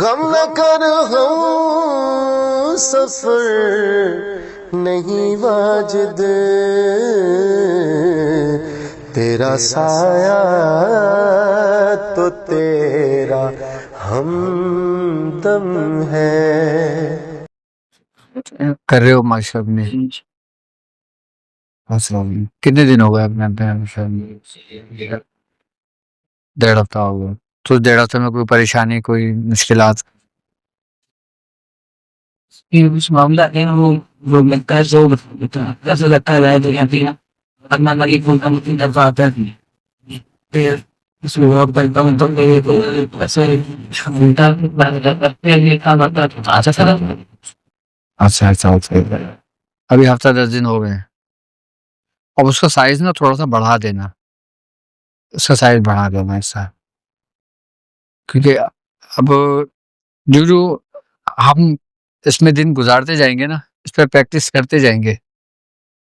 غم نہ کر ہم سفر نہیں واجد، تیرا سایہ تو تیرا ہمدم ہے۔ کر رہے ہو ماشاء اللہ؟ کتنے دن ہو گئے اپنے ڈیڑھ ہفتہ ہو گیا؟ تو ڈیڑھ ہفتے میں کوئی پریشانی، کوئی مشکلات؟ اس معاملہ ہے وہ لگتا ہے جو ایسا لگتا ہے یہاں پہ اپنا لگی فون کا مطلب دفعہ آتا ہے پھر اس میں وہ بنتا ہوں تو ایسے اچھا اچھا اچھا، ابھی ہفتہ 10 دن ہو گئے، اب اس کا سائز نا تھوڑا سا بڑھا دینا، اس کا سائز بڑھا دینا ایسا، کیونکہ اب جو ہم اس میں دن گزارتے جائیں گے نا، اس پہ پریکٹس کرتے جائیں گے،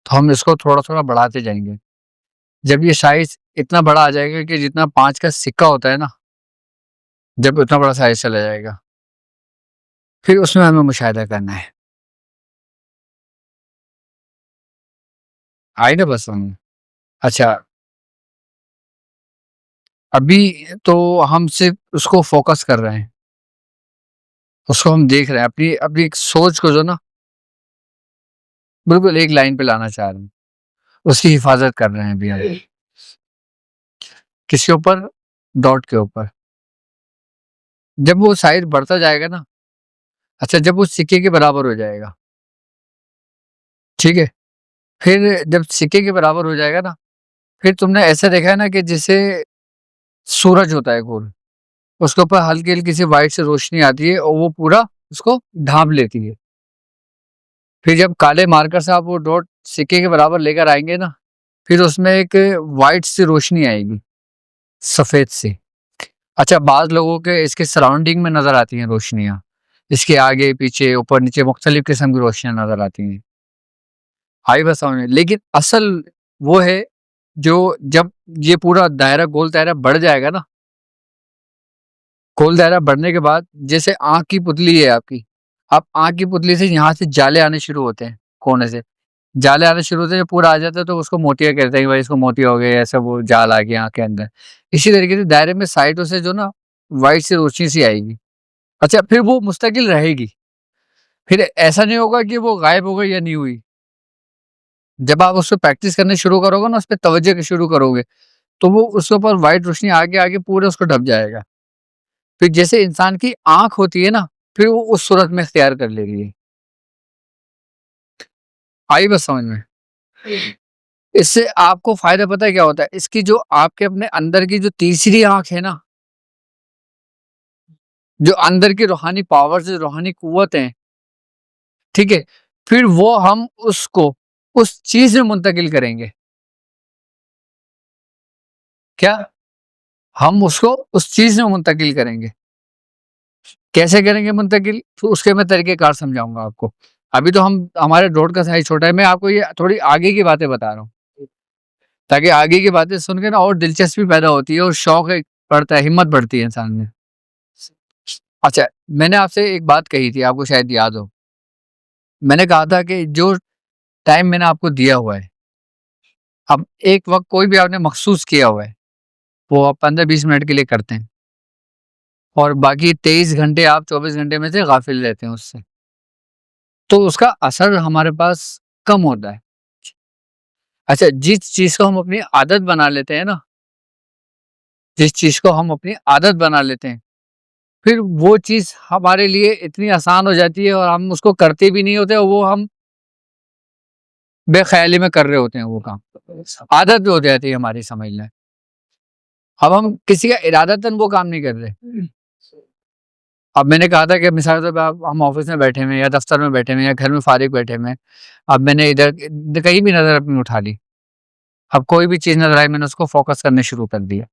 تو ہم اس کو تھوڑا تھوڑا بڑھاتے جائیں گے۔ جب یہ سائز اتنا بڑا آ جائے گا کہ جتنا 5 کا سکہ ہوتا ہے نا، جب اتنا بڑا سائز چلا جائے گا، پھر اس میں ہمیں مشاہدہ کرنا ہے۔ آئی نا بس ہم؟ اچھا، ابھی تو ہم صرف اس کو فوکس کر رہے ہیں، اس کو ہم دیکھ رہے ہیں، اپنی ایک سوچ کو جو نا بالکل ایک لائن پہ لانا چاہ رہے ہیں، اس کی حفاظت کر رہے ہیں ابھی ہم۔ کس کے اوپر؟ ڈاٹ کے اوپر۔ جب وہ سائز بڑھتا جائے گا نا، اچھا جب وہ سکے کے برابر ہو جائے گا، ٹھیک ہے، پھر جب سکے کے برابر ہو جائے گا نا، پھر تم نے ایسا دیکھا ہے نا کہ جیسے سورج ہوتا ہے گول، اس کے اوپر ہلکی ہلکی سی وائٹ سے روشنی آتی ہے اور وہ پورا اس کو ڈھانپ لیتی ہے، پھر جب کالے مارکر سے آپ وہ ڈاٹ سکے کے برابر لے کر آئیں گے نا، پھر اس میں ایک وائٹ سی روشنی آئے گی، سفید سی۔ اچھا، بعض لوگوں کے اس کے سراؤنڈنگ میں نظر آتی ہیں روشنیاں، اس کے آگے پیچھے اوپر نیچے مختلف قسم کی روشنیاں نظر آتی ہیں، آئی بس سمجھ میں؟ لیکن اصل وہ ہے جو جب یہ پورا دائرہ گول دائرہ بڑھ جائے گا نا، گول دائرہ بڑھنے کے بعد جیسے آنکھ کی پتلی ہے آپ کی، اب آنکھ کی پتلی سے یہاں سے جالے آنے شروع ہوتے ہیں، کونے سے جالے آنے شروع ہوتے ہیں، جب پورا آ جاتا ہے تو اس کو موتیا کہتے ہیں کہ بھائی اس کو موتیا ہو گیا، ایسا وہ جال آ گیا آنکھ کے اندر۔ اسی طریقے سے دائرے میں سائڈوں سے جو نا وائٹ سی روشنی سی آئے گی، اچھا پھر وہ مستقل رہے گی، پھر ایسا نہیں ہوگا کہ وہ غائب ہو گئی یا نہیں ہوئی۔ جب آپ اس پہ پریکٹس کرنے شروع کرو گے نا، اس پہ توجہ شروع کرو گے، تو وہ اس کے اوپر وائٹ روشنی آگے آگے پورے اس کو ڈھپ جائے گا، پھر جیسے انسان کی آنکھ ہوتی ہے نا، پھر وہ اس صورت میں اختیار کر لے گی۔ آئی بس سمجھ میں؟ اس سے آپ کو فائدہ پتہ ہے کیا ہوتا ہے؟ اس کی جو آپ کے اپنے اندر کی جو تیسری آنکھ ہے نا، جو اندر کی روحانی پاور سے روحانی قوت ہیں، ٹھیک ہے، پھر وہ ہم اس کو اس چیز میں منتقل کریں گے۔ کیا؟ ہم اس کو اس چیز میں منتقل کریں گے۔ کیسے کریں گے منتقل؟ تو اس کے میں طریقہ کار سمجھاؤں گا آپ کو۔ ابھی تو ہمارے ڈوٹ کا سائز چھوٹا ہے، میں آپ کو یہ تھوڑی آگے کی باتیں بتا رہا ہوں تاکہ آگے کی باتیں سن کے نا اور دلچسپی پیدا ہوتی ہے اور شوق بڑھتا ہے، ہمت بڑھتی ہے انسان میں۔ اچھا، میں نے آپ سے ایک بات کہی تھی، آپ کو شاید یاد ہو، میں نے کہا تھا کہ جو ٹائم میں نے آپ کو دیا ہوا ہے، اب ایک وقت کوئی بھی آپ نے مخصوص کیا ہوا ہے، وہ آپ 15-20 منٹ کے لیے کرتے ہیں، اور باقی 23 گھنٹے آپ 24 گھنٹے میں سے غافل رہتے ہیں اس سے، تو اس کا اثر ہمارے پاس کم ہوتا ہے۔ اچھا، جس چیز کو ہم اپنی عادت بنا لیتے ہیں نا، جس چیز کو ہم اپنی عادت بنا لیتے ہیں، پھر وہ چیز ہمارے لیے اتنی آسان ہو جاتی ہے اور ہم اس کو کرتے بھی نہیں ہوتے، اور وہ ہم بے خیالی میں کر رہے ہوتے ہیں، وہ کام عادت بھی ہو جاتی ہے ہماری، سمجھ لیں۔ اب ہم کسی کا ارادتاً وہ کام نہیں کر رہے۔ اب میں نے کہا تھا کہ مثال طور پہ ہم آفس میں بیٹھے ہوئے یا دفتر میں بیٹھے ہوئے یا گھر میں فارغ بیٹھے ہوئے، اب میں نے ادھر کہیں بھی نظر اپنی اٹھا لی، اب کوئی بھی چیز نظر آئی، میں نے اس کو فوکس کرنے شروع کر دیا،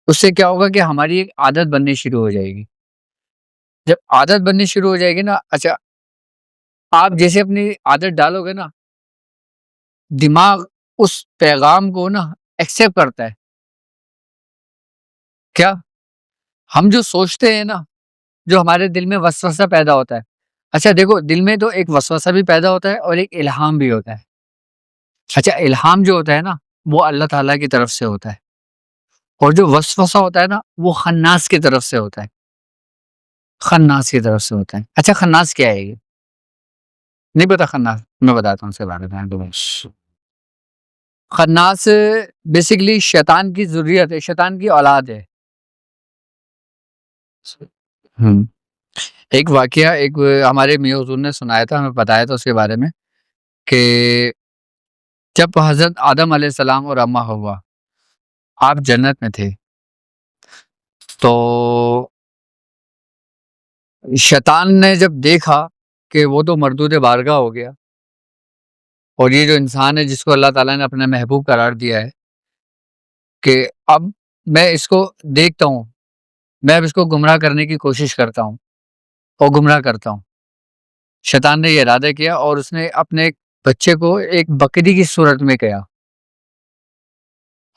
اس سے کیا ہوگا کہ ہماری ایک عادت بننی شروع ہو جائے گی۔ جب عادت بننی شروع ہو جائے گی نا، اچھا آپ جیسے اپنی عادت ڈالو گے نا، دماغ اس پیغام کو نا ایکسیپٹ کرتا ہے۔ کیا؟ ہم جو سوچتے ہیں نا، جو ہمارے دل میں وسوسہ پیدا ہوتا ہے، اچھا دیکھو دل میں تو ایک وسوسہ بھی پیدا ہوتا ہے اور ایک الہام بھی ہوتا ہے. اچھا الہام جو ہوتا ہے نا وہ اللہ تعالیٰ کی طرف سے ہوتا ہے، اور جو وسوسہ ہوتا ہے نا وہ خناس کی طرف سے ہوتا ہے. خناس کی طرف سے ہوتا ہے. اچھا خناس کیا ہے یہ؟ نہیں پتا خناس؟ میں بتاتا ہوں اس کے بارے میں. خناس بیسیکلی شیطان کی ذریت ہے، شیطان کی اولاد ہے. ہم۔ ایک واقعہ ایک ہمارے میاں حضور نے سنایا تھا، ہمیں بتایا تھا اس کے بارے میں کہ جب حضرت آدم علیہ السلام اور اما حوا آپ جنت میں تھے تو شیطان نے جب دیکھا کہ وہ تو مردود بارگاہ ہو گیا، اور یہ جو انسان ہے جس کو اللہ تعالیٰ نے اپنا محبوب قرار دیا ہے کہ اب میں اس کو دیکھتا ہوں، میں اب اس کو گمراہ کرنے کی کوشش کرتا ہوں اور گمراہ کرتا ہوں. شیطان نے یہ ارادہ کیا اور اس نے اپنے ایک بچے کو ایک بکری کی صورت میں کیا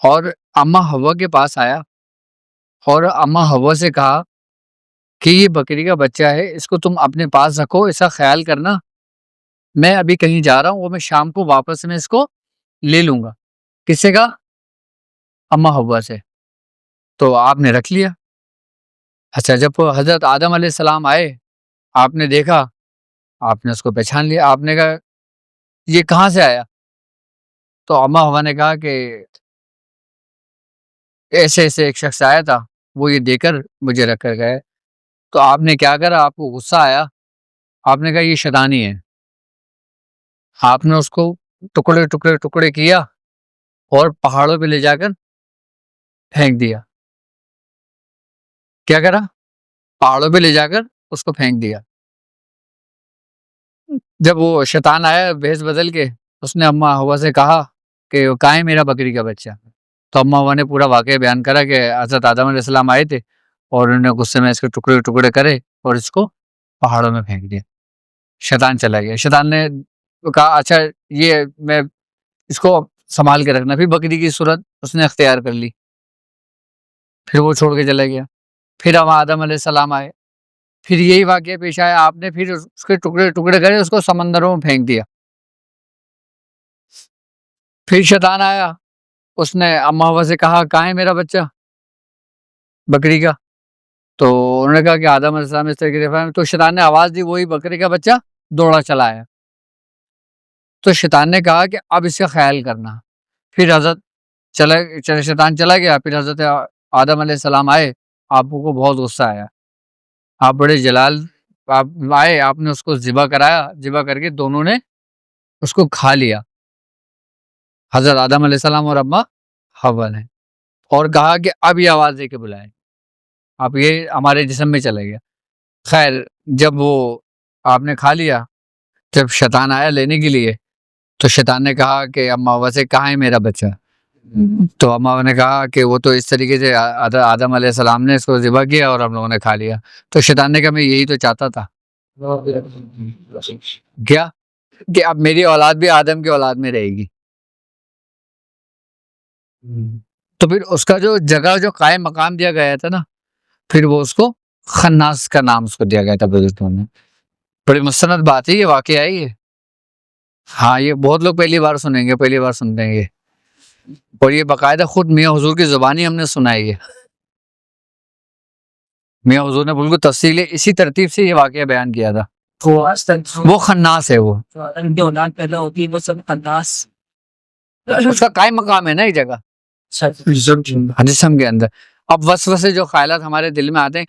اور اما حوا کے پاس آیا اور اما حوا سے کہا کہ یہ بکری کا بچہ ہے، اس کو تم اپنے پاس رکھو، اس کا خیال کرنا، میں ابھی کہیں جا رہا ہوں، وہ میں شام کو واپس میں اس کو لے لوں گا. کس سے کہا؟ اما حوا سے. تو آپ نے رکھ لیا. اچھا جب حضرت آدم علیہ السلام آئے، آپ نے دیکھا، آپ نے اس کو پہچان لیا. آپ نے کہا یہ کہاں سے آیا؟ تو اما حوا نے کہا کہ ایسے ایسے ایک شخص آیا تھا، وہ یہ دے کر مجھے رکھ کر گئے. تو آپ نے کیا کرا؟ آپ کو غصہ آیا، آپ نے کہا یہ شیطانی ہے. آپ نے اس کو ٹکڑے ٹکڑے ٹکڑے کیا اور پہاڑوں پہ لے جا کر پھینک دیا. کیا کرا؟ پہاڑوں پہ لے جا کر اس کو پھینک دیا. جب وہ شیطان آیا بھیس بدل کے، اس نے اما ہوا سے کہا کہ کہاں ہے میرا بکری کا بچہ؟ تو اما ہوا نے پورا واقعہ بیان کرا کہ حضرت آدم علیہ السلام آئے تھے اور انہوں نے غصے میں اس کے ٹکڑے ٹکڑے کرے اور اس کو پہاڑوں میں پھینک دیا. شیطان چلا گیا. شیطان نے کہا اچھا یہ میں اس کو سنبھال کے رکھنا. پھر بکری کی صورت اس نے اختیار کر لی، پھر وہ چھوڑ کے چلا گیا. پھر ہم آدم علیہ السلام آئے، پھر یہی واقعہ پیش آیا، آپ نے پھر اس کے ٹکڑے ٹکڑے کرے اس کو سمندروں میں پھینک دیا. پھر شیطان آیا، اس نے اما ہوا سے کہا کہاں ہے میرا بچہ بکری کا؟ تو انہوں نے کہا کہ آدم علیہ السلام اس طرح کی دفعہ. تو شیطان نے آواز دی، وہی بکری کا بچہ دوڑا چلا آیا. تو شیطان نے کہا کہ اب اس کا خیال کرنا. پھر حضرت شیطان چلا گیا. پھر حضرت آدم علیہ السلام آئے، آپ کو بہت غصہ آیا، آپ بڑے جلال آپ آئے، آپ نے اس کو ذبح کرایا، ذبح کر کے دونوں نے اس کو کھا لیا، حضرت آدم علیہ السلام اور اما حوا نے، اور کہا کہ اب یہ آواز دے کے بلائیں. اب یہ ہمارے جسم میں چلا گیا. خیر جب وہ آپ نے کھا لیا، جب شیطان آیا لینے کے لیے تو شیطان نے کہا کہ اما حوا سے کہاں ہے میرا بچہ؟ تو اما نے کہا کہ وہ تو اس طریقے سے آدم علیہ السلام نے اس کو ذبح کیا اور ہم لوگوں نے کھا لیا. تو شیطان نے کہا میں یہی تو چاہتا تھا. کیا کہ اب میری اولاد بھی آدم کی اولاد میں رہے گی. تو پھر اس کا جو جگہ جو قائم مقام دیا گیا تھا نا، پھر وہ اس کو خناس کا نام اس کو دیا گیا تھا بزرگوں نے. بڑی مستند بات ہے، یہ واقعہ ہے یہ. ہاں یہ بہت لوگ پہلی بار سنیں گے، پہلی بار سنتے ہیں یہ، اور یہ باقاعدہ خود میاں حضور کی زبانی ہم نے سنا ہے. یہ میاں حضور نے بالکل تفصیل اسی ترتیب سے یہ واقعہ بیان کیا تھا. وہ خناس ہے، وہ ان کی اولاد پیدا ہوتی ہے وہ سب خناس اس کا قائم مقام ہے نا یہ جگہ جسم کے اندر. اب وسوسے جو خیالات ہمارے دل میں آتے ہیں،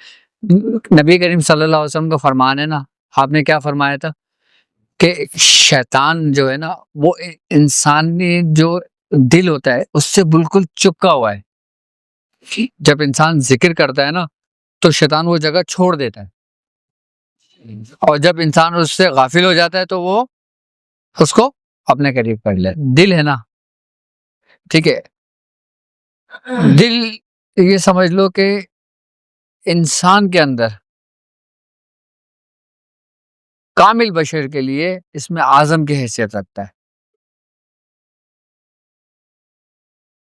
نبی کریم صلی اللہ علیہ وسلم کا فرمان ہے نا، آپ نے کیا فرمایا تھا کہ شیطان جو ہے نا وہ انسانی جو دل ہوتا ہے اس سے بالکل چپکا ہوا ہے. جب انسان ذکر کرتا ہے نا تو شیطان وہ جگہ چھوڑ دیتا ہے، اور جب انسان اس سے غافل ہو جاتا ہے تو وہ اس کو اپنے قریب کر لے. دل ہے نا، ٹھیک ہے، دل یہ سمجھ لو کہ انسان کے اندر کامل بشر کے لیے اس میں اعظم کی حیثیت رکھتا ہے،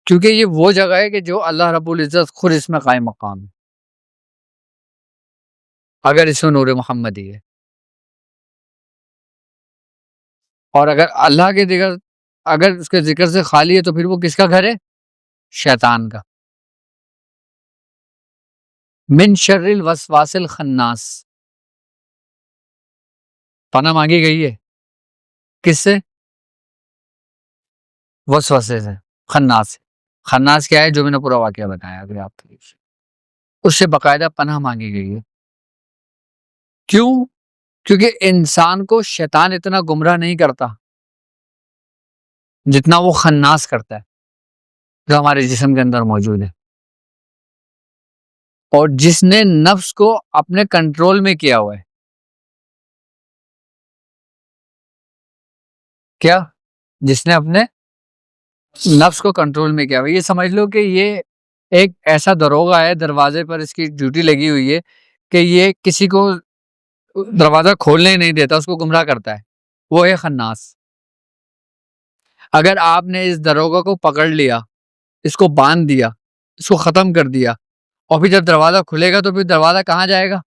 کیونکہ یہ وہ جگہ ہے کہ جو اللہ رب العزت خود اس میں قائم مقام ہے. اگر اس میں نور محمدی ہے. اور اگر اللہ کے ذکر، اگر اس کے ذکر سے خالی ہے تو پھر وہ کس کا گھر ہے؟ شیطان کا. من شر الوسواس الخناس، پناہ مانگی گئی ہے کس سے؟ وسوسے سے، خناس سے. خناس کیا ہے؟ جو میں نے پورا واقعہ بتایا ابھی آپ کے، اس سے باقاعدہ پناہ مانگی گئی ہے. کیوں؟ کیونکہ انسان کو شیطان اتنا گمراہ نہیں کرتا جتنا وہ خناس کرتا ہے، جو ہمارے جسم کے اندر موجود ہے، اور جس نے نفس کو اپنے کنٹرول میں کیا ہوا ہے. کیا؟ جس نے اپنے نفس کو کنٹرول میں کیا ہوا ہے. یہ سمجھ لو کہ یہ ایک ایسا دروغہ ہے، دروازے پر اس کی ڈیوٹی لگی ہوئی ہے کہ یہ کسی کو دروازہ کھولنے نہیں دیتا، اس کو گمراہ کرتا ہے. وہ ہے خناس. اگر آپ نے اس دروغہ کو پکڑ لیا، اس کو باندھ دیا، اس کو ختم کر دیا، اور پھر جب دروازہ کھلے گا تو پھر دروازہ کہاں جائے گا؟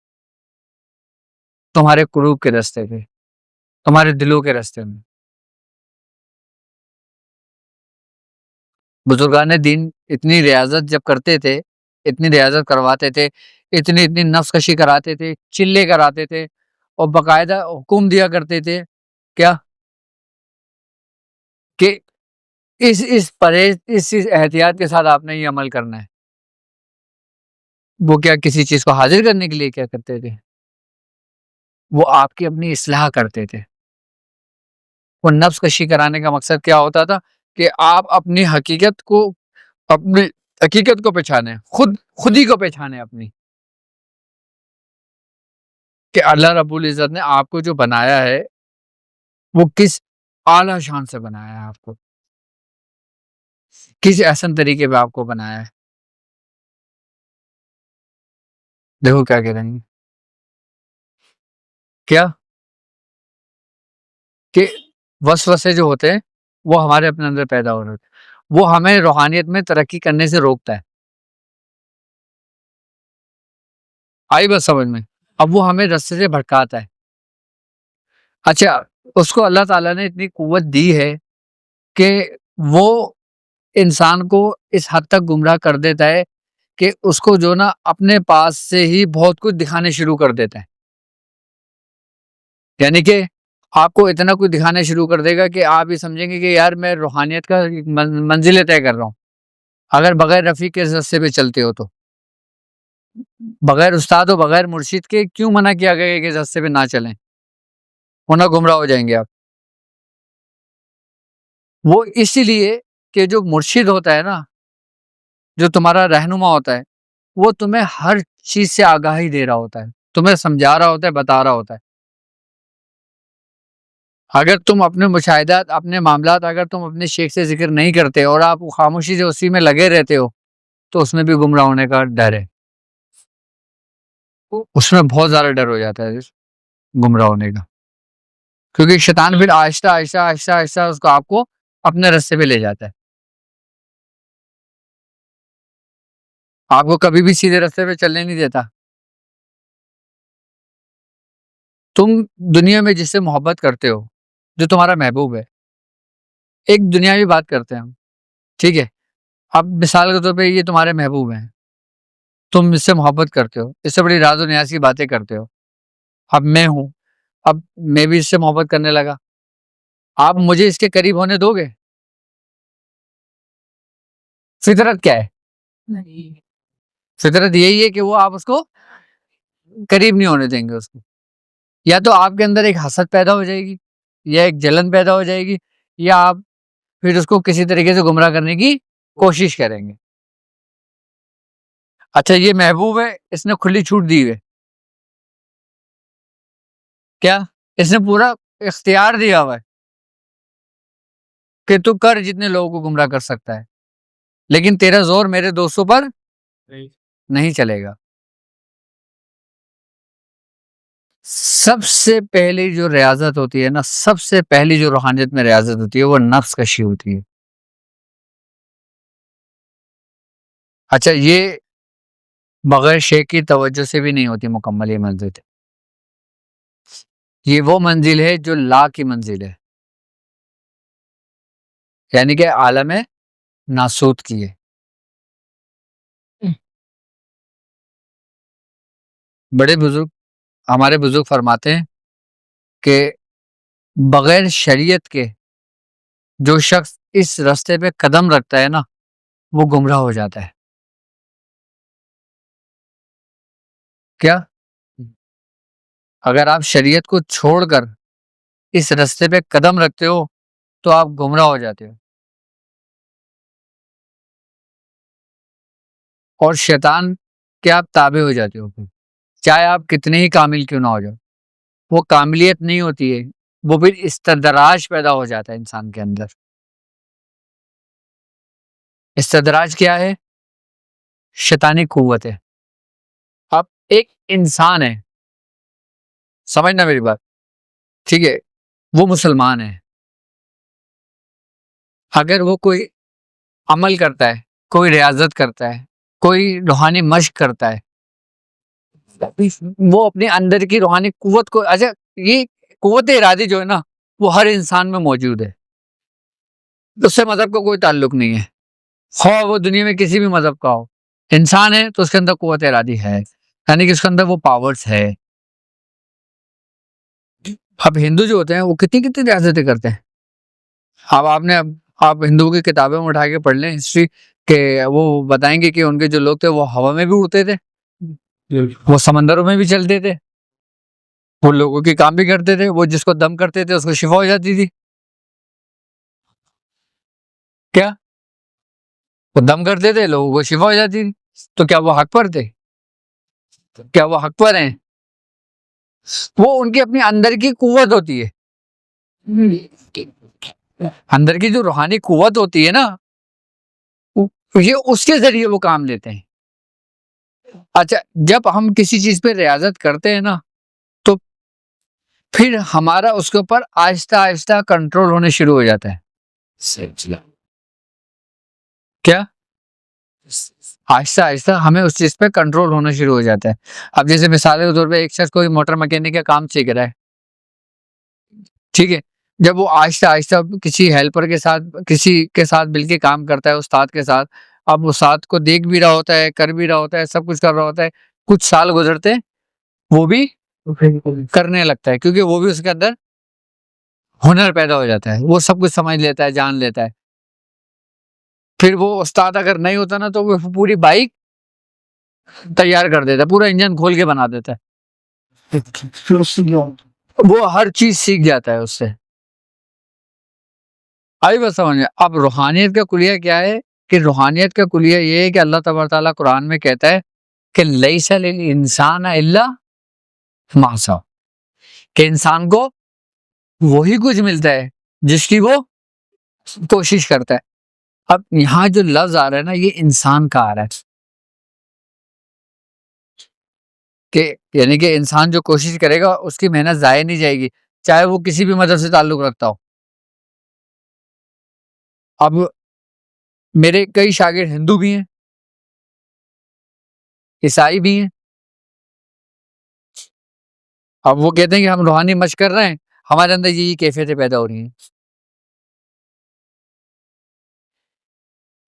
تمہارے قلوب کے راستے پہ، تمہارے دلوں کے راستے میں. بزرگان دین اتنی ریاضت جب کرتے تھے، اتنی ریاضت کرواتے تھے، اتنی نفس کشی کراتے تھے، چلے کراتے تھے، اور باقاعدہ حکم دیا کرتے تھے کیا کہ اس پرہیز، اس احتیاط کے ساتھ آپ نے یہ عمل کرنا ہے. وہ کیا کسی چیز کو حاضر کرنے کے لیے کیا کرتے تھے؟ وہ آپ کی اپنی اصلاح کرتے تھے. وہ نفس کشی کرانے کا مقصد کیا ہوتا تھا؟ کہ آپ اپنی حقیقت کو پہچانے، خود ہی کو پہچانے اپنی، کہ اللہ رب العزت نے آپ کو جو بنایا ہے وہ کس اعلی شان سے بنایا ہے، آپ کو کس احسن طریقے پہ آپ کو بنایا ہے. دیکھو کیا کہہ رہے ہیں، کیا کہ وسوسے جو ہوتے ہیں وہ ہمارے اپنے اندر پیدا ہو رہے ہوتے ہیں، وہ ہمیں روحانیت میں ترقی کرنے سے روکتا ہے. آئی بس سمجھ میں؟ اب وہ ہمیں رستے سے بھٹکاتا ہے. اچھا، اس کو اللہ تعالیٰ نے اتنی قوت دی ہے کہ وہ انسان کو اس حد تک گمراہ کر دیتا ہے کہ اس کو جو نا اپنے پاس سے ہی بہت کچھ دکھانے شروع کر دیتا ہے. یعنی کہ آپ کو اتنا کچھ دکھانا شروع کر دے گا کہ آپ یہ سمجھیں گے کہ یار میں روحانیت کا منزل طے کر رہا ہوں. اگر بغیر رفیق کے رستے پہ چلتے ہو تو، بغیر استاد و بغیر مرشد کے کیوں منع کیا گیا کہ اس رستے پہ نہ چلیں، ورنہ گمراہ ہو جائیں گے آپ. وہ اسی لیے کہ جو مرشد ہوتا ہے نا، جو تمہارا رہنما ہوتا ہے، وہ تمہیں ہر چیز سے آگاہی دے رہا ہوتا ہے، تمہیں سمجھا رہا ہوتا ہے، بتا رہا ہوتا ہے. اگر تم اپنے مشاہدات، اپنے معاملات اگر تم اپنے شیخ سے ذکر نہیں کرتے اور آپ خاموشی سے اسی میں لگے رہتے ہو تو اس میں بھی گمراہ ہونے کا ڈر ہے. اس میں بہت زیادہ ڈر ہو جاتا ہے گمراہ ہونے کا، کیونکہ شیطان پھر آہستہ آہستہ آہستہ آہستہ اس کو آپ کو اپنے رستے پہ لے جاتا ہے. آپ کو کبھی بھی سیدھے رستے پہ چلنے نہیں دیتا. تم دنیا میں جس سے محبت کرتے ہو، جو تمہارا محبوب ہے، ایک دنیاوی بات کرتے ہیں ہم، ٹھیک ہے؟ اب مثال کے طور پہ یہ تمہارے محبوب ہیں، تم اس سے محبت کرتے ہو، اس سے بڑی راز و نیاز کی باتیں کرتے ہو. اب میں ہوں، اب میں بھی اس سے محبت کرنے لگا، آپ مجھے اس کے قریب ہونے دو گے؟ فطرت کیا ہے؟ فطرت یہی ہے کہ وہ آپ اس کو قریب نہیں ہونے دیں گے. اس کو یا تو آپ کے اندر ایک حسد پیدا ہو جائے گی، یا ایک جلن پیدا ہو جائے گی، یا آپ پھر اس کو کسی طریقے سے گمراہ کرنے کی کوشش کریں گے. اچھا، یہ محبوب ہے، اس نے کھلی چھوٹ دی ہے، کیا اس نے پورا اختیار دیا ہوا ہے کہ تو کر جتنے لوگوں کو گمراہ کر سکتا ہے، لیکن تیرا زور میرے دوستوں پر نہیں چلے گا. سب سے پہلی جو ریاضت ہوتی ہے نا، سب سے پہلی جو روحانیت میں ریاضت ہوتی ہے وہ نفس کشی ہوتی ہے. اچھا، یہ بغیر شیخ کی توجہ سے بھی نہیں ہوتی مکمل یہ منزل. یہ وہ منزل ہے جو لا کی منزل ہے، یعنی کہ عالم ناسوت کی ہے. بڑے بزرگ ہمارے بزرگ فرماتے ہیں کہ بغیر شریعت کے جو شخص اس راستے پہ قدم رکھتا ہے نا وہ گمراہ ہو جاتا ہے. کیا؟ اگر آپ شریعت کو چھوڑ کر اس راستے پہ قدم رکھتے ہو تو آپ گمراہ ہو جاتے ہو، اور شیطان کے آپ تابع ہو جاتے ہو. پھر چاہے آپ کتنے ہی کامل کیوں نہ ہو جاؤ، وہ کاملیت نہیں ہوتی ہے، وہ پھر استدراج پیدا ہو جاتا ہے انسان کے اندر. استدراج کیا ہے؟ شیطانی قوت ہے. اب ایک انسان ہے، سمجھنا میری بات، ٹھیک ہے، وہ مسلمان ہے. اگر وہ کوئی عمل کرتا ہے، کوئی ریاضت کرتا ہے، کوئی روحانی مشق کرتا ہے، وہ اپنے اندر کی روحانی قوت کو، اچھا یہ قوت ارادی جو ہے نا وہ ہر انسان میں موجود ہے، اس سے مذہب کا کوئی تعلق نہیں ہے. خواہ وہ دنیا میں کسی بھی مذہب کا ہو، انسان ہے تو اس کے اندر قوت ارادی ہے، یعنی کہ اس کے اندر وہ پاورز ہے. اب ہندو جو ہوتے ہیں وہ کتنی کتنی ریاضتیں کرتے ہیں. اب آپ ہندوؤں کی کتابیں میں اٹھا کے پڑھ لیں ہسٹری، کہ وہ بتائیں گے کہ ان کے جو لوگ تھے وہ ہوا میں بھی اڑتے تھے، وہ سمندروں میں بھی چلتے تھے، وہ لوگوں کے کام بھی کرتے تھے، وہ جس کو دم کرتے تھے اس کو شفا ہو جاتی تھی. کیا وہ دم کرتے تھے لوگوں کو شفا ہو جاتی تھی؟ تو کیا وہ حق پر تھے؟ کیا وہ حق پر ہیں؟ وہ ان کی اپنی اندر کی قوت ہوتی ہے، اندر کی جو روحانی قوت ہوتی ہے نا یہ اس کے ذریعے وہ کام لیتے ہیں. اچھا جب ہم کسی چیز پہ ریاضت کرتے ہیں نا تو پھر ہمارا اس کے اوپر آہستہ آہستہ کنٹرول ہونے شروع ہو جاتا ہے. کیا آہستہ آہستہ ہمیں اس چیز پہ کنٹرول ہونا شروع ہو جاتا ہے. اب جیسے مثال کے طور پہ ایک شخص کوئی موٹر مکینک کا کام سیکھ رہا ہے، ٹھیک ہے، جب وہ آہستہ آہستہ کسی ہیلپر کے ساتھ، کسی کے ساتھ مل کے کام کرتا ہے، استاد کے ساتھ، اب استاد کو دیکھ بھی رہا ہوتا ہے، کر بھی رہا ہوتا ہے، سب کچھ کر رہا ہوتا ہے، کچھ سال گزرتے وہ بھی کرنے لگتا ہے، کیونکہ وہ بھی اس کے اندر ہنر پیدا ہو جاتا ہے، وہ سب کچھ سمجھ لیتا ہے، جان لیتا ہے. پھر وہ استاد اگر نہیں ہوتا نا تو وہ پوری بائک تیار کر دیتا ہے، پورا انجن کھول کے بنا دیتا ہے، وہ ہر چیز سیکھ جاتا ہے اس سے. آئی بات سمجھ میں؟ اب روحانیت کا کلیہ کیا ہے؟ کہ روحانیت کا کلیہ یہ ہے کہ اللہ تبارک تعالیٰ قرآن میں کہتا ہے کہ لیس للانسان الا ما سعی، کہ انسان کو وہی کچھ ملتا ہے جس کی وہ کوشش کرتا ہے. اب یہاں جو لفظ آ رہا ہے نا یہ انسان کا آ رہا ہے، کہ یعنی کہ انسان جو کوشش کرے گا اس کی محنت ضائع نہیں جائے گی، چاہے وہ کسی بھی مذہب سے تعلق رکھتا ہو. اب میرے کئی شاگرد ہندو بھی ہیں، عیسائی بھی ہیں. اب وہ کہتے ہیں کہ ہم روحانی مشق کر رہے ہیں، ہمارے اندر یہی کیفیتیں پیدا ہو رہی ہیں.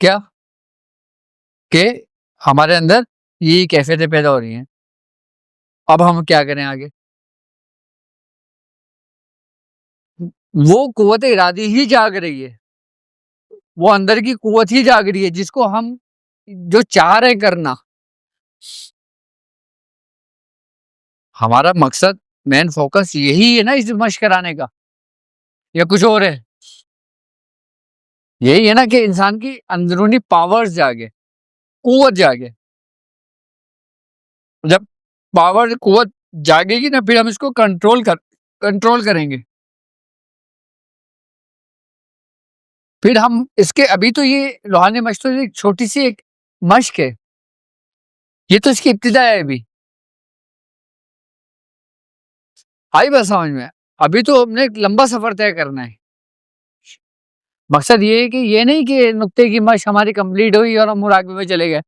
کیا کہ ہمارے اندر یہی کیفیتیں پیدا ہو رہی ہیں. اب ہم کیا کریں آگے؟ وہ قوت ارادی ہی جاگ رہی ہے، وہ اندر کی قوت ہی جاگ رہی ہے جس کو ہم جو چاہ رہے کرنا. ہمارا مقصد، مین فوکس یہی ہے نا اس مشق کرانے کا، یا کچھ اور ہے؟ یہی ہے نا کہ انسان کی اندرونی پاورز جاگے، قوت جاگے. جب پاور قوت جاگے گی نا پھر ہم اس کو کنٹرول کریں گے. پھر ہم اس کے، ابھی تو یہ روحانی مشق تو ایک چھوٹی سی ایک مشق ہے، یہ تو اس کی ابتدا ہے. ابھی آئی بات سمجھ میں؟ ابھی تو ہم نے ایک لمبا سفر طے کرنا ہے. مقصد یہ ہے کہ یہ نہیں کہ نقطے کی مشق ہماری کمپلیٹ ہوئی اور ہم مراقبے میں چلے گئے.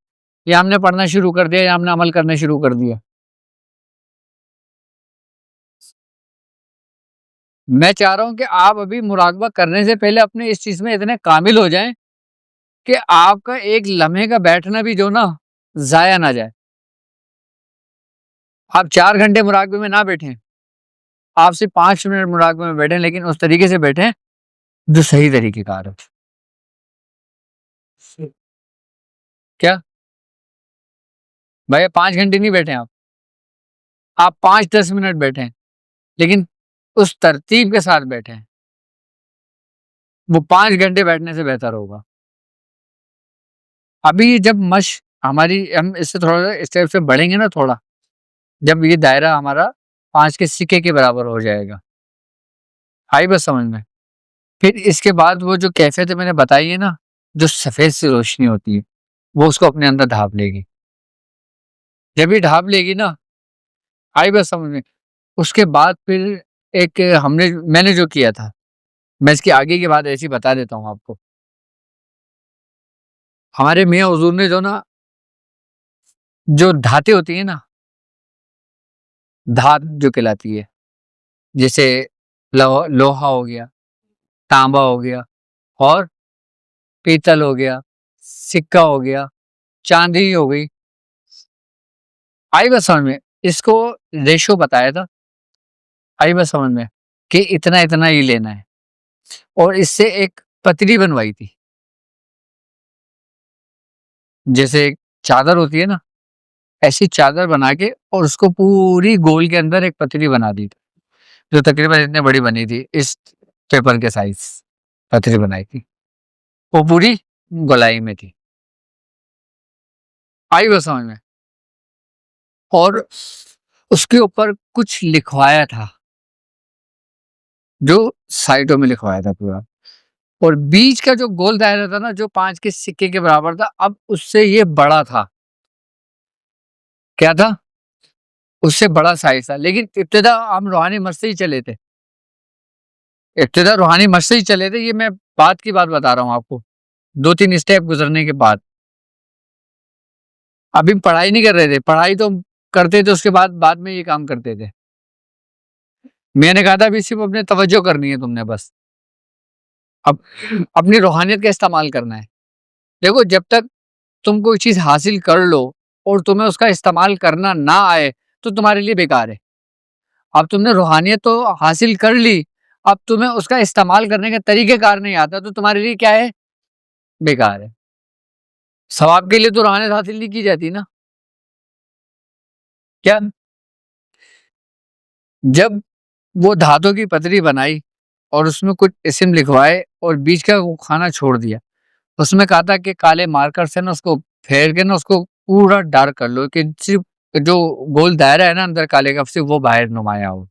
یا ہم نے پڑھنا شروع کر دیا یا ہم نے عمل کرنا شروع کر دیا؟ میں چاہ رہا ہوں کہ آپ ابھی مراقبہ کرنے سے پہلے اپنے اس چیز میں اتنے کامل ہو جائیں کہ آپ کا ایک لمحے کا بیٹھنا بھی جو نا ضائع نہ جائے. آپ 4 گھنٹے مراقبے میں نہ بیٹھیں، آپ صرف 5 منٹ مراقبے میں بیٹھیں، لیکن اس طریقے سے بیٹھیں جو صحیح طریقے کار ہو. کیا بھائی 5 گھنٹے نہیں بیٹھیں، آپ 5-10 منٹ بیٹھیں، لیکن اس ترتیب کے ساتھ بیٹھیں. وہ 5 گھنٹے بیٹھنے سے بہتر ہوگا. ابھی جب مشق ہماری، ہم اس سے تھوڑا اسٹیپ سے بڑھیں گے نا، تھوڑا جب یہ دائرہ ہمارا 5 کے سکے کے برابر ہو جائے گا، آئی بس سمجھ میں. پھر اس کے بعد وہ جو کیفیت میں نے بتائی ہے نا، جو سفید سی روشنی ہوتی ہے، وہ اس کو اپنے اندر ڈھانپ لے گی. جب یہ ڈھانپ لے گی نا، آئی بس سمجھ میں. اس کے بعد پھر ایک میں نے جو کیا تھا، میں اس کی آگے کی بات ایسی بتا دیتا ہوں آپ کو. ہمارے میاں حضور نے جو نا، جو دھاتیں ہوتی ہیں نا، دھات جو کہلاتی ہے، جیسے لوہا ہو گیا، تانبا ہو گیا، اور پیتل ہو گیا، سکہ ہو گیا، چاندی ہو گئی، آئی بس سمجھ میں. اس کو ریشو بتایا تھا، آئی بس سمجھ میں، کہ اتنا اتنا ہی لینا ہے. اور اس سے ایک پتری بنوائی تھی، جیسے ایک چادر ہوتی ہے نا، ایسی چادر بنا کے، اور اس کو پوری گول کے اندر ایک پتری بنا دی تھی، جو تقریباً اتنے بڑی بنی تھی، اس پیپر کے سائز پتری بنائی تھی. وہ پوری گولائی میں تھی، آئی وہ سمجھ میں. اور اس کے اوپر کچھ لکھوایا تھا، جو سائٹوں میں لکھوایا تھا پورا. اور بیچ کا جو گول دائرہ تھا نا، جو 5 کے سکے کے برابر تھا، اب اس سے یہ بڑا تھا. کیا تھا؟ اس سے بڑا سائز تھا. لیکن ابتدا ہم روحانی مت سے ہی چلے تھے، یہ میں بات کی بات بتا رہا ہوں آپ کو، 2-3 اسٹیپ گزرنے کے بعد. ابھی پڑھائی نہیں کر رہے تھے، پڑھائی تو کرتے تھے، اس کے بعد میں یہ کام کرتے تھے. میں نے کہا تھا ابھی صرف اپنے توجہ کرنی ہے تم نے، بس اب اپنی روحانیت کا استعمال کرنا ہے. دیکھو، جب تک تم کوئی چیز حاصل کر لو اور تمہیں اس کا استعمال کرنا نہ آئے تو تمہارے لیے بیکار ہے. اب تم نے روحانیت تو حاصل کر لی، اب تمہیں اس کا استعمال کرنے کا طریقہ کار نہیں آتا تو تمہارے لیے کیا ہے؟ بیکار ہے. ثواب کے لیے تو روحانیت حاصل نہیں کی جاتی نا. کیا جب وہ دھاتوں کی پتری بنائی اور اس میں کچھ اسم لکھوائے اور بیچ کا وہ کھانا چھوڑ دیا، اس میں کہا تھا کہ کالے مارکر سے نا اس کو پھیر کے نا اس کو پورا ڈارک کر لو، کہ صرف جو گول دائرہ ہے نا اندر کالے کا، صرف وہ باہر نمایاں ہو.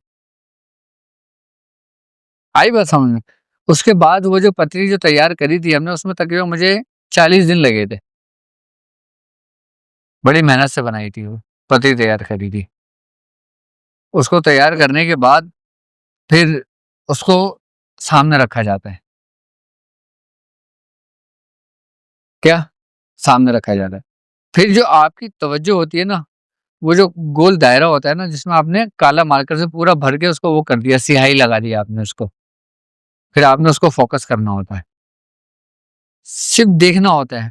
آئی بات سمجھ میں. اس کے بعد وہ جو پتری جو تیار کری تھی ہم نے، اس میں تقریباً مجھے 40 دن لگے تھے. بڑی محنت سے بنائی تھی، وہ پتری تیار کری تھی. اس کو تیار کرنے کے بعد پھر اس کو سامنے رکھا جاتا ہے. کیا سامنے رکھا جاتا ہے. پھر جو آپ کی توجہ ہوتی ہے نا، وہ جو گول دائرہ ہوتا ہے نا، جس میں آپ نے کالا مارکر سے پورا بھر کے اس کو وہ کر دیا، سیاہی لگا دی آپ نے اس کو، پھر آپ نے اس کو فوکس کرنا ہوتا ہے، صرف دیکھنا ہوتا ہے،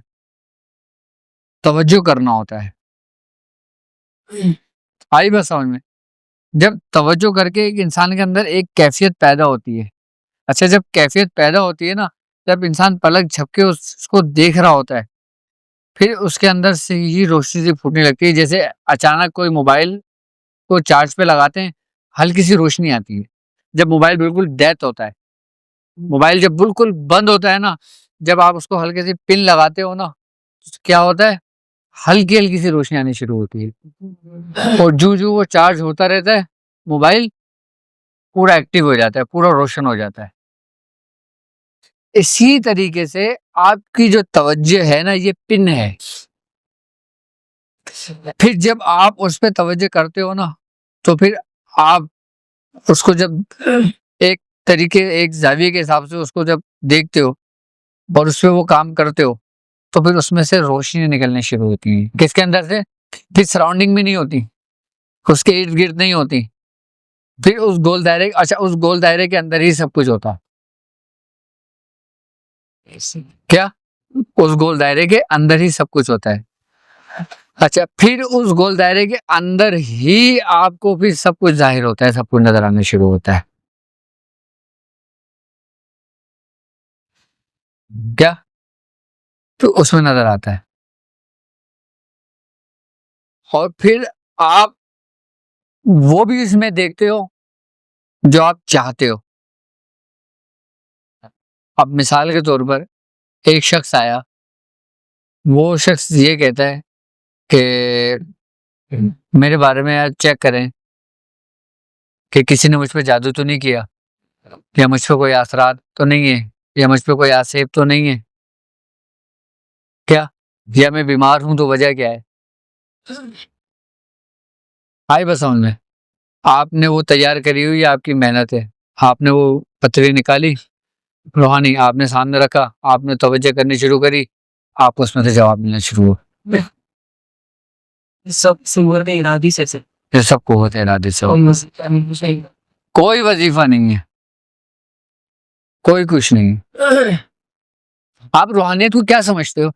توجہ کرنا ہوتا ہے. آئی بس سمجھ میں. جب توجہ کر کے ایک انسان کے اندر ایک کیفیت پیدا ہوتی ہے، اچھا جب کیفیت پیدا ہوتی ہے نا، جب انسان پلک جھپکے اس کو دیکھ رہا ہوتا ہے، پھر اس کے اندر سے ہی روشنی سی پھوٹنے لگتی ہے. جیسے اچانک کوئی موبائل کو چارج پہ لگاتے ہیں، ہلکی سی روشنی آتی ہے. جب موبائل بالکل ڈیتھ ہوتا ہے، موبائل جب بالکل بند ہوتا ہے نا، جب آپ اس کو ہلکے سی پن لگاتے ہو نا، تو کیا ہوتا ہے؟ ہلکی ہلکی سی روشنی آنی شروع ہوتی ہے. اور جو وہ چارج ہوتا رہتا ہے، موبائل پورا ایکٹیو ہو جاتا ہے، پورا روشن ہو جاتا ہے. اسی طریقے سے آپ کی جو توجہ ہے نا، یہ پن ہے. پھر جب آپ اس پہ توجہ کرتے ہو نا، تو پھر آپ اس کو جب ایک طریقے، ایک زاویے کے حساب سے اس کو جب دیکھتے ہو اور اس پہ وہ کام کرتے ہو، تو پھر اس میں سے روشنی نکلنے شروع ہوتی ہیں. کس کے اندر سے؟ پھر سراؤنڈنگ میں نہیں ہوتی, اس کے ارد گرد نہیں ہوتی, پھر اس گول دائرے, اچھا اس گول دائرے کے اندر ہی سب کچھ ہوتا. کیا اس گول دائرے کے اندر ہی سب کچھ ہوتا ہے؟ اچھا پھر اس گول دائرے کے اندر ہی آپ کو پھر سب کچھ ظاہر ہوتا ہے, سب کچھ نظر آنا شروع ہوتا ہے. کیا تو اس میں نظر آتا ہے, اور پھر آپ وہ بھی اس میں دیکھتے ہو جو آپ چاہتے ہو. اب مثال کے طور پر ایک شخص آیا, وہ شخص یہ کہتا ہے کہ میرے بارے میں چیک کریں کہ کسی نے مجھ پہ جادو تو نہیں کیا, یا مجھ پہ کوئی اثرات تو نہیں ہے, یا مجھ پہ کوئی آسیب تو نہیں ہے, کیا یا میں بیمار ہوں تو وجہ کیا ہے. آئی بس سمجھ میں؟ آپ نے وہ تیار کری ہوئی آپ کی محنت ہے, آپ نے وہ پتری نکالی روحانی, آپ نے سامنے رکھا, آپ نے توجہ کرنی شروع کری, آپ کو اس میں سے جواب ملنا شروع ہوا. سب صورت ارادی سے یہ سب قوت ارادے سے ہو. کوئی وظیفہ نہیں ہے, کوئی کچھ نہیں. آپ روحانیت کو کیا سمجھتے ہو؟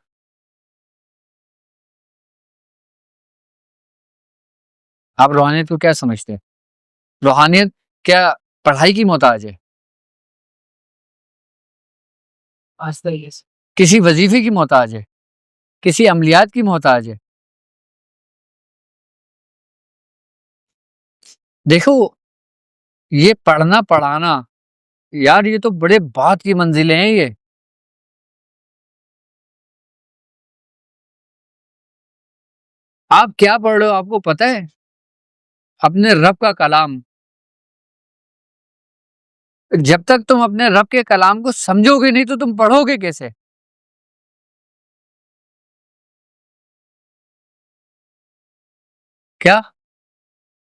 آپ روحانیت کو کیا سمجھتے ہیں؟ روحانیت کیا پڑھائی کی محتاج ہے؟ کسی وظیفے کی محتاج ہے؟ کسی عملیات کی محتاج ہے؟ دیکھو یہ پڑھنا پڑھانا یار, یہ تو بڑے بات کی منزلیں ہیں. یہ آپ کیا پڑھ رہے ہو آپ کو پتہ ہے؟ اپنے رب کا کلام. جب تک تم اپنے رب کے کلام کو سمجھو گے نہیں تو تم پڑھو گے کیسے؟ کیا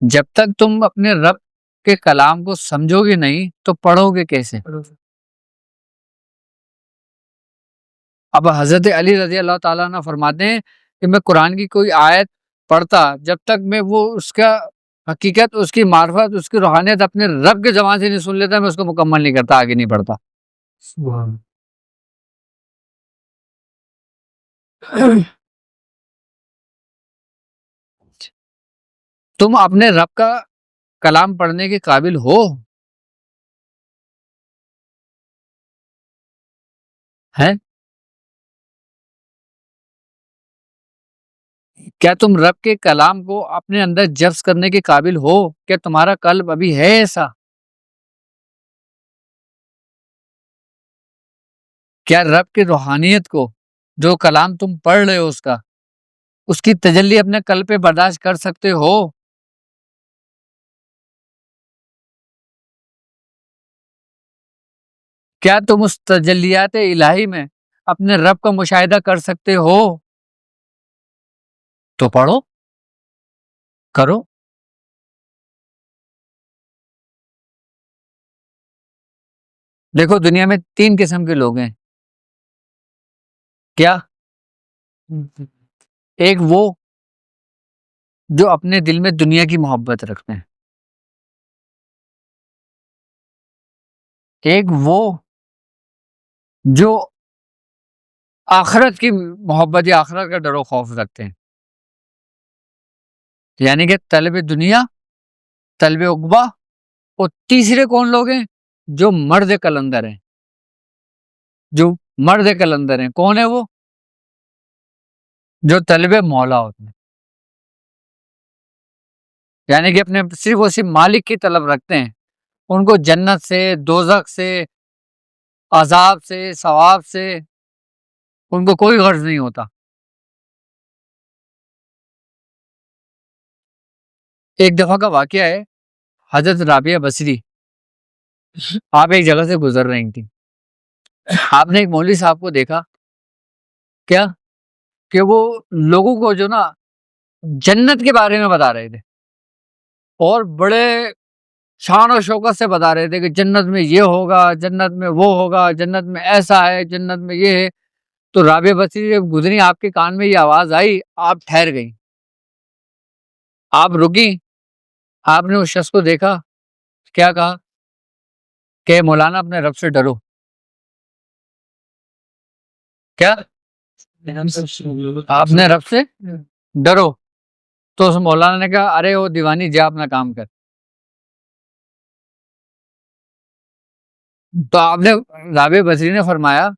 جب تک تم اپنے رب کے کلام کو سمجھو گے نہیں تو پڑھو گے کیسے؟ اب حضرت علی رضی اللہ تعالیٰ عنہ فرماتے ہیں کہ میں قرآن کی کوئی آیت پڑھتا, جب تک میں وہ اس کا حقیقت, اس کی معرفت, اس کی روحانیت اپنے رب کے زبان سے نہیں سن لیتا, میں اس کو مکمل نہیں کرتا, آگے نہیں بڑھتا. تم اپنے رب کا کلام پڑھنے کے قابل ہو؟ ہیں؟ کیا تم رب کے کلام کو اپنے اندر جذب کرنے کے قابل ہو؟ کیا تمہارا قلب ابھی ہے ایسا؟ کیا رب کی روحانیت کو, جو کلام تم پڑھ رہے ہو, اس کی تجلی اپنے قلب پہ برداشت کر سکتے ہو؟ کیا تم اس تجلیات الہی میں اپنے رب کا مشاہدہ کر سکتے ہو؟ تو پڑھو, کرو. دیکھو دنیا میں 3 قسم کے لوگ ہیں. کیا؟ ایک وہ جو اپنے دل میں دنیا کی محبت رکھتے ہیں, ایک وہ جو آخرت کی محبت یا آخرت کا ڈر و خوف رکھتے ہیں, یعنی کہ طلب دنیا, طلب عقبہ. اور تیسرے کون لوگ ہیں؟ جو مرد کلندر ہیں. جو مرد کلندر ہیں کون ہے وہ؟ جو طلب مولا ہوتے ہیں, یعنی کہ اپنے صرف اور صرف مالک کی طلب رکھتے ہیں. ان کو جنت سے, دوزخ سے, عذاب سے, ثواب سے ان کو کوئی غرض نہیں ہوتا. ایک دفعہ کا واقعہ ہے, حضرت رابعہ بصری آپ ایک جگہ سے گزر رہی تھی. آپ نے ایک مولوی صاحب کو دیکھا, کیا کہ وہ لوگوں کو جو نا جنت کے بارے میں بتا رہے تھے, اور بڑے شان و شوکت سے بتا رہے تھے کہ جنت میں یہ ہوگا, جنت میں وہ ہوگا, جنت میں ایسا ہے, جنت میں یہ ہے. تو رابعہ بصری جب گزری آپ کے کان میں یہ آواز آئی، آپ ٹھہر گئی، آپ رکی، آپ نے اس شخص کو دیکھا، کیا کہا کہ مولانا اپنے رب سے ڈرو. کیا آپ نے رب سے ڈرو. تو اس مولانا نے کہا ارے وہ دیوانی جا اپنا کام کر. تو آپ نے رابعہ بصری نے فرمایا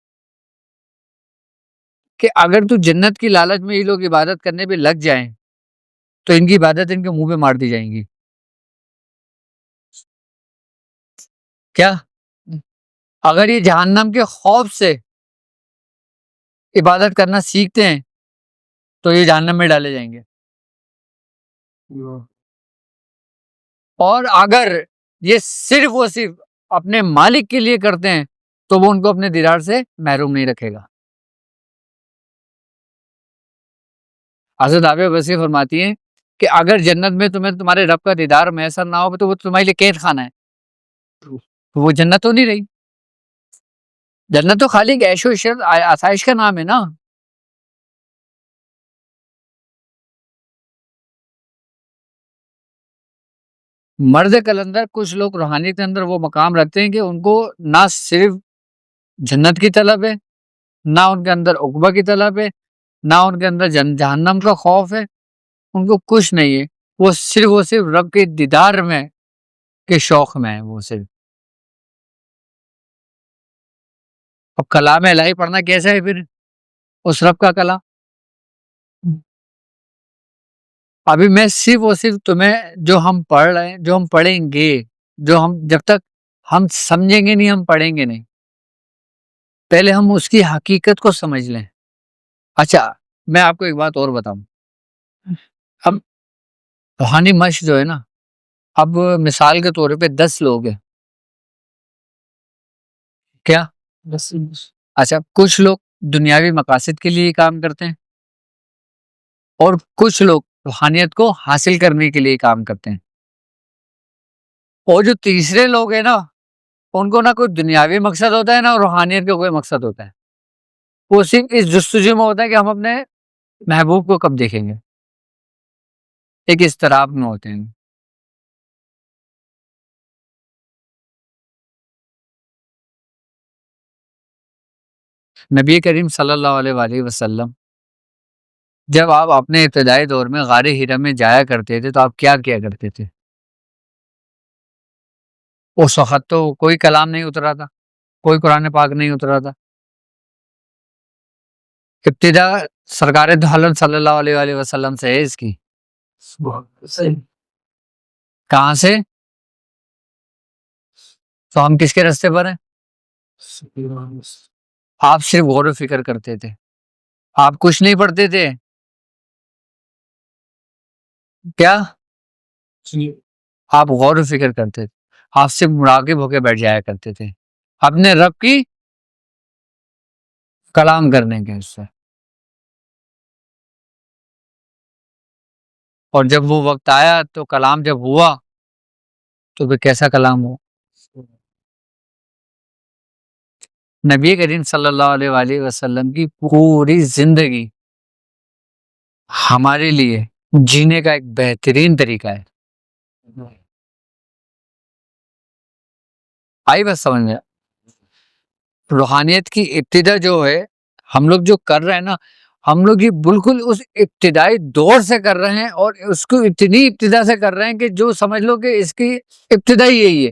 کہ اگر تو جنت کی لالچ میں یہ لوگ عبادت کرنے پہ لگ جائیں تو ان کی عبادت ان کے منہ پہ مار دی جائیں گی. کیا اگر یہ جہنم کے خوف سے عبادت کرنا سیکھتے ہیں تو یہ جہنم میں ڈالے جائیں گے، اور اگر یہ صرف و صرف اپنے مالک کے لیے کرتے ہیں تو وہ ان کو اپنے دیدار سے محروم نہیں رکھے گا. حضرت رابعہ بصری فرماتی ہیں کہ اگر جنت میں تمہیں تمہارے رب کا دیدار میسر نہ ہو تو وہ تمہارے لیے قید خانہ ہے، وہ جنت تو نہیں رہی. جنت تو خالی عیش و عشرت آسائش کا نام ہے نا. مرد کلندر کچھ لوگ روحانیت کے اندر وہ مقام رکھتے ہیں کہ ان کو نہ صرف جنت کی طلب ہے، نہ ان کے اندر عقبہ کی طلب ہے، نہ ان کے اندر جہنم کا خوف ہے، ان کو کچھ نہیں ہے، وہ صرف رب کے دیدار میں کے شوق میں ہے. وہ صرف اب کلام الہی پڑھنا کیسا ہے پھر اس رب کا کلام؟ ابھی میں صرف تمہیں جو ہم پڑھ رہے ہیں، جو ہم پڑھیں گے، جو ہم جب تک ہم سمجھیں گے نہیں، ہم پڑھیں گے نہیں، پہلے ہم اس کی حقیقت کو سمجھ لیں. اچھا میں آپ کو ایک بات اور بتاؤں. اب روحانی مشق جو ہے نا، اب مثال کے طور پہ 10 لوگ ہیں. کیا اچھا کچھ لوگ دنیاوی مقاصد کے لیے کام کرتے ہیں اور کچھ لوگ روحانیت کو حاصل کرنے کے لیے کام کرتے ہیں، اور جو تیسرے لوگ ہیں نا ان کو نہ کوئی دنیاوی مقصد ہوتا ہے نہ روحانیت کا کوئی مقصد ہوتا ہے. وہ صرف اس جستجو میں ہوتا ہے کہ ہم اپنے محبوب کو کب دیکھیں گے، ایک اضطراب میں ہوتے ہیں. نبی کریم صلی اللہ علیہ وآلہ وسلم جب آپ اپنے ابتدائی دور میں غار ہیرا میں جایا کرتے تھے تو آپ کیا کیا کرتے تھے؟ اس وقت تو کوئی کلام نہیں اترا تھا، کوئی قرآن پاک نہیں اترا تھا. ابتدا سرکار دو عالم صلی اللہ علیہ وآلہ وسلم سے ہے اس کی. کہاں سے؟ تو ہم کس کے راستے پر ہیں؟ آپ صرف غور و فکر کرتے تھے، آپ کچھ نہیں پڑھتے تھے. کیا آپ غور و فکر کرتے تھے، آپ صرف مراقب ہو کے بیٹھ جایا کرتے تھے اپنے رب کی کلام کرنے کے اس سے. اور جب وہ وقت آیا تو کلام جب ہوا تو پھر کیسا کلام ہو؟ نبی کریم صلی اللہ علیہ وآلہ وسلم کی پوری زندگی ہمارے لیے جینے کا ایک بہترین طریقہ ہے. آئی بس سمجھ میں؟ روحانیت کی ابتدا جو ہے ہم لوگ جو کر رہے ہیں نا، ہم لوگ یہ بالکل اس ابتدائی دور سے کر رہے ہیں، اور اس کو اتنی ابتدا سے کر رہے ہیں کہ جو سمجھ لو کہ اس کی ابتدا ہی یہی ہے.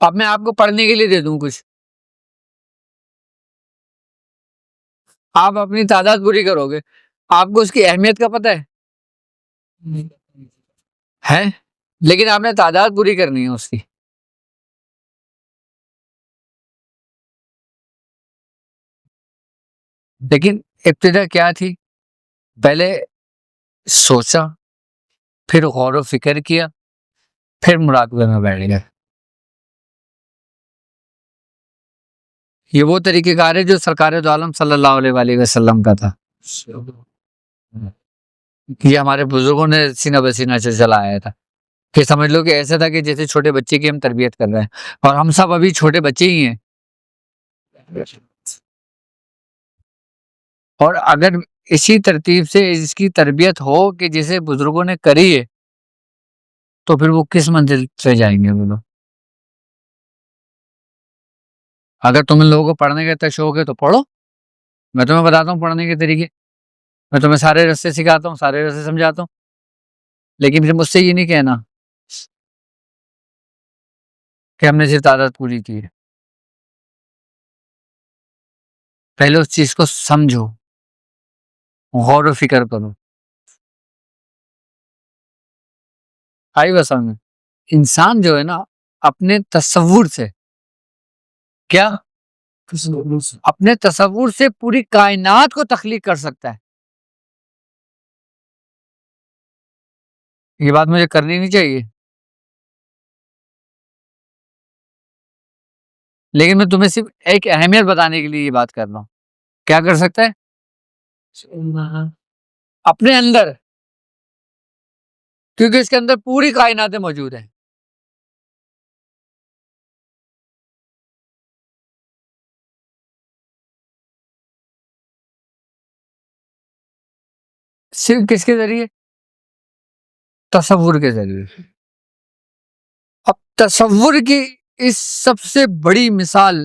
اب میں آپ کو پڑھنے کے لیے دے دوں کچھ، آپ اپنی تعداد پوری کرو گے، آپ کو اس کی اہمیت کا پتہ ہے لیکن آپ نے تعداد پوری کرنی ہے اس کی. لیکن ابتدا کیا تھی؟ پہلے سوچا، پھر غور و فکر کیا، پھر مراقبے میں بیٹھ گئے. یہ وہ طریقہ کار ہے جو سرکار دو عالم صلی اللہ علیہ وآلہ وسلم کا تھا. یہ ہمارے بزرگوں نے سینہ بسینہ سے چلایا تھا، کہ سمجھ لو کہ ایسا تھا کہ جیسے چھوٹے بچے کی ہم تربیت کر رہے ہیں، اور ہم سب ابھی چھوٹے بچے ہی ہیں. اور اگر اسی ترتیب سے اس کی تربیت ہو کہ جسے بزرگوں نے کری ہے تو پھر وہ کس منزل سے جائیں گے وہ لوگ؟ اگر تم ان لوگوں کو پڑھنے کا اتنا شوق ہے تو پڑھو، میں تمہیں بتاتا ہوں پڑھنے کے طریقے، میں تمہیں سارے رستے سکھاتا ہوں، سارے رستے سمجھاتا ہوں، لیکن پھر مجھ سے یہ نہیں کہنا کہ ہم نے صرف تعداد پوری کی ہے۔ پہلے اس چیز کو سمجھو، غور و فکر کرو۔ آئی بس میں انسان جو ہے نا اپنے تصور سے کیا اپنے تصور سے پوری کائنات کو تخلیق کر سکتا ہے۔ یہ بات مجھے کرنی نہیں چاہیے، لیکن میں تمہیں صرف ایک اہمیت بتانے کے لیے یہ بات کر رہا ہوں۔ کیا کر سکتا ہے؟ اپنے اندر، کیونکہ اس کے اندر پوری کائناتیں موجود ہیں۔ صرف کس کے ذریعے؟ تصور کے ذریعے۔ اب تصور کی اس سب سے بڑی مثال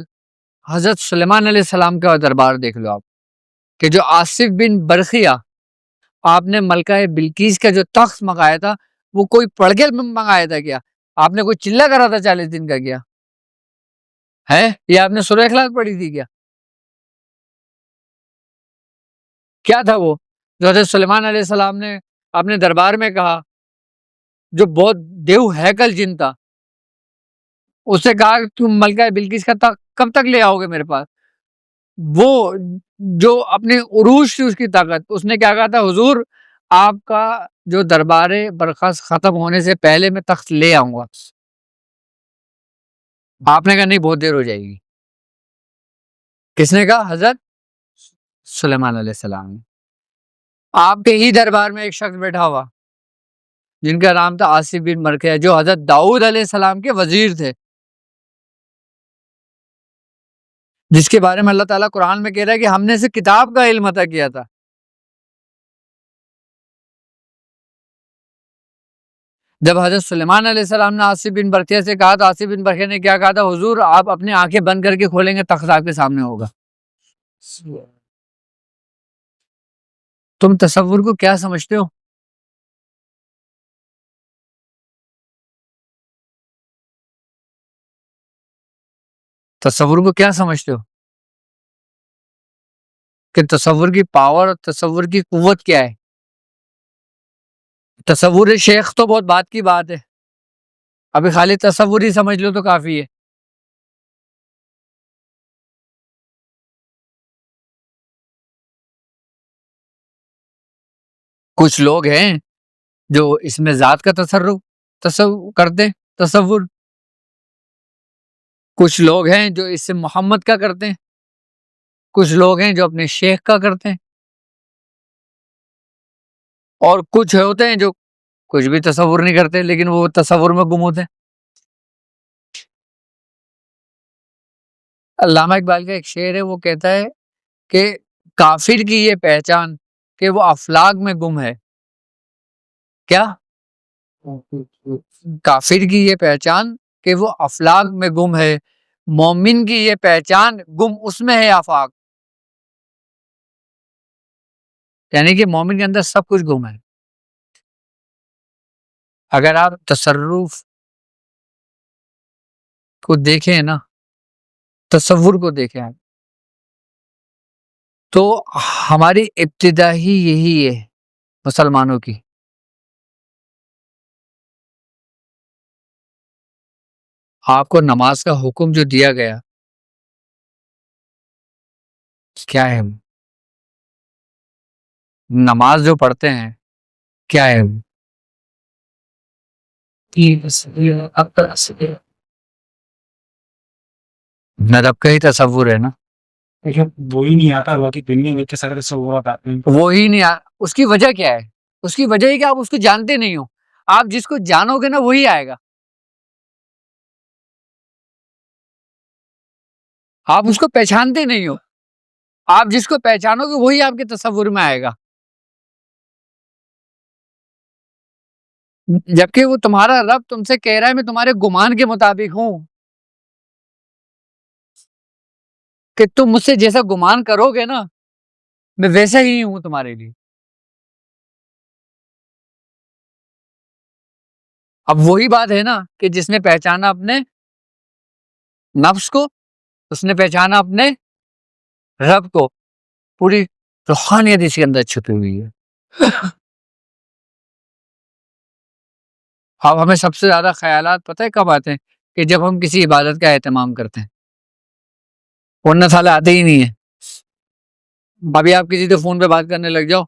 حضرت سلیمان علیہ السلام کا دربار دیکھ لو آپ، کہ جو آصف بن برخیہ آپ نے ملکہ بلقیس کا جو تخت منگایا تھا وہ کوئی پڑھ کے منگایا تھا کیا؟ آپ نے کوئی چلہ کرا تھا 40 دن کا کیا ہے؟ یا آپ نے سورہ اخلاص پڑھی تھی کیا؟ کیا تھا وہ جو حضرت سلیمان علیہ السلام نے اپنے دربار میں کہا، جو بہت دیو ہیکل جن تھا، اس سے کہا کہ تم ملکہ بلقیس کا تخت کب تک لے آؤ گے میرے پاس؟ وہ جو اپنے عروج تھی اس کی طاقت، اس نے کیا کہا تھا، حضور آپ کا جو دربار برخاست ختم ہونے سے پہلے میں تخت لے آؤں گا۔ آپ نے کہا نہیں، بہت دیر ہو جائے گی۔ کس نے کہا؟ حضرت سلیمان علیہ السلام نے۔ آپ کے ہی دربار میں ایک شخص بیٹھا ہوا جن کا نام تھا آصف بن برخیہ، جو حضرت داؤد علیہ السلام کے وزیر تھے، جس کے بارے میں اللہ تعالیٰ قرآن میں کہہ رہا ہے کہ ہم نے اسے کتاب کا علم عطا کیا تھا۔ جب حضرت سلیمان علیہ السلام نے آصف بن برخیہ سے کہا تو آصف بن برخیہ نے کیا کہا تھا، حضور آپ اپنی آنکھیں بند کر کے کھولیں گے تخت آپ کے سامنے ہوگا۔ تم تصور کو کیا سمجھتے ہو؟ تصور کو کیا سمجھتے ہو کہ تصور کی پاور اور تصور کی قوت کیا ہے؟ تصور شیخ تو بہت بات کی بات ہے، ابھی خالی تصور ہی سمجھ لو تو کافی ہے۔ کچھ لوگ ہیں جو اس میں ذات کا تصور کرتے ہیں، تصور۔ کچھ لوگ ہیں جو اس سے محمد کا کرتے ہیں، کچھ لوگ ہیں جو اپنے شیخ کا کرتے ہیں، اور کچھ ہوتے ہیں جو کچھ بھی تصور نہیں کرتے لیکن وہ تصور میں گم ہوتے ہیں۔ علامہ اقبال کا ایک شعر ہے، وہ کہتا ہے کہ کافر کی یہ پہچان کہ وہ افلاک میں گم ہے۔ کیا؟ کافر کی یہ پہچان کہ وہ افلاک میں گم ہے، مومن کی یہ پہچان گم اس میں ہے آفاق۔ یعنی کہ مومن کے اندر سب کچھ گم ہے۔ اگر آپ تصرف کو دیکھیں نا، تصور کو دیکھیں آپ، تو ہماری ابتدا ہی یہی ہے مسلمانوں کی۔ آپ کو نماز کا حکم جو دیا گیا کیا ہے؟ نماز جو پڑھتے ہیں کیا ہے؟ مذہب کا ہی تصور ہے نا۔ وہی نہیں آتا، باقی دنیا میں کس طرح تصورات آتے ہیں وہی نہیں اس کی وجہ کیا ہے؟ اس کی وجہ ہے کہ آپ اس کو جانتے نہیں ہو۔ آپ جس کو جانو گے نا وہی آئے گا، آپ اس کو پہچانتے نہیں ہو۔ آپ جس کو پہچانو گے وہی آپ کے تصور میں آئے گا، جبکہ وہ تمہارا رب تم سے کہہ رہا ہے میں تمہارے گمان کے مطابق ہوں، کہ تم مجھ سے جیسا گمان کرو گے نا میں ویسا ہی ہوں تمہارے لیے۔ اب وہی بات ہے نا کہ جس نے پہچانا اپنے نفس کو، اس نے پہچانا اپنے رب کو، پوری روحانیت اس کے اندر چھپی ہوئی ہے۔ اب ہمیں سب سے زیادہ خیالات پتہ ہے کب آتے ہیں؟ کہ جب ہم کسی عبادت کا اہتمام کرتے ہیں، ورنہ سالہ آتے ہی نہیں ہے۔ ابھی آپ کسی سے فون پہ بات کرنے لگ جاؤ،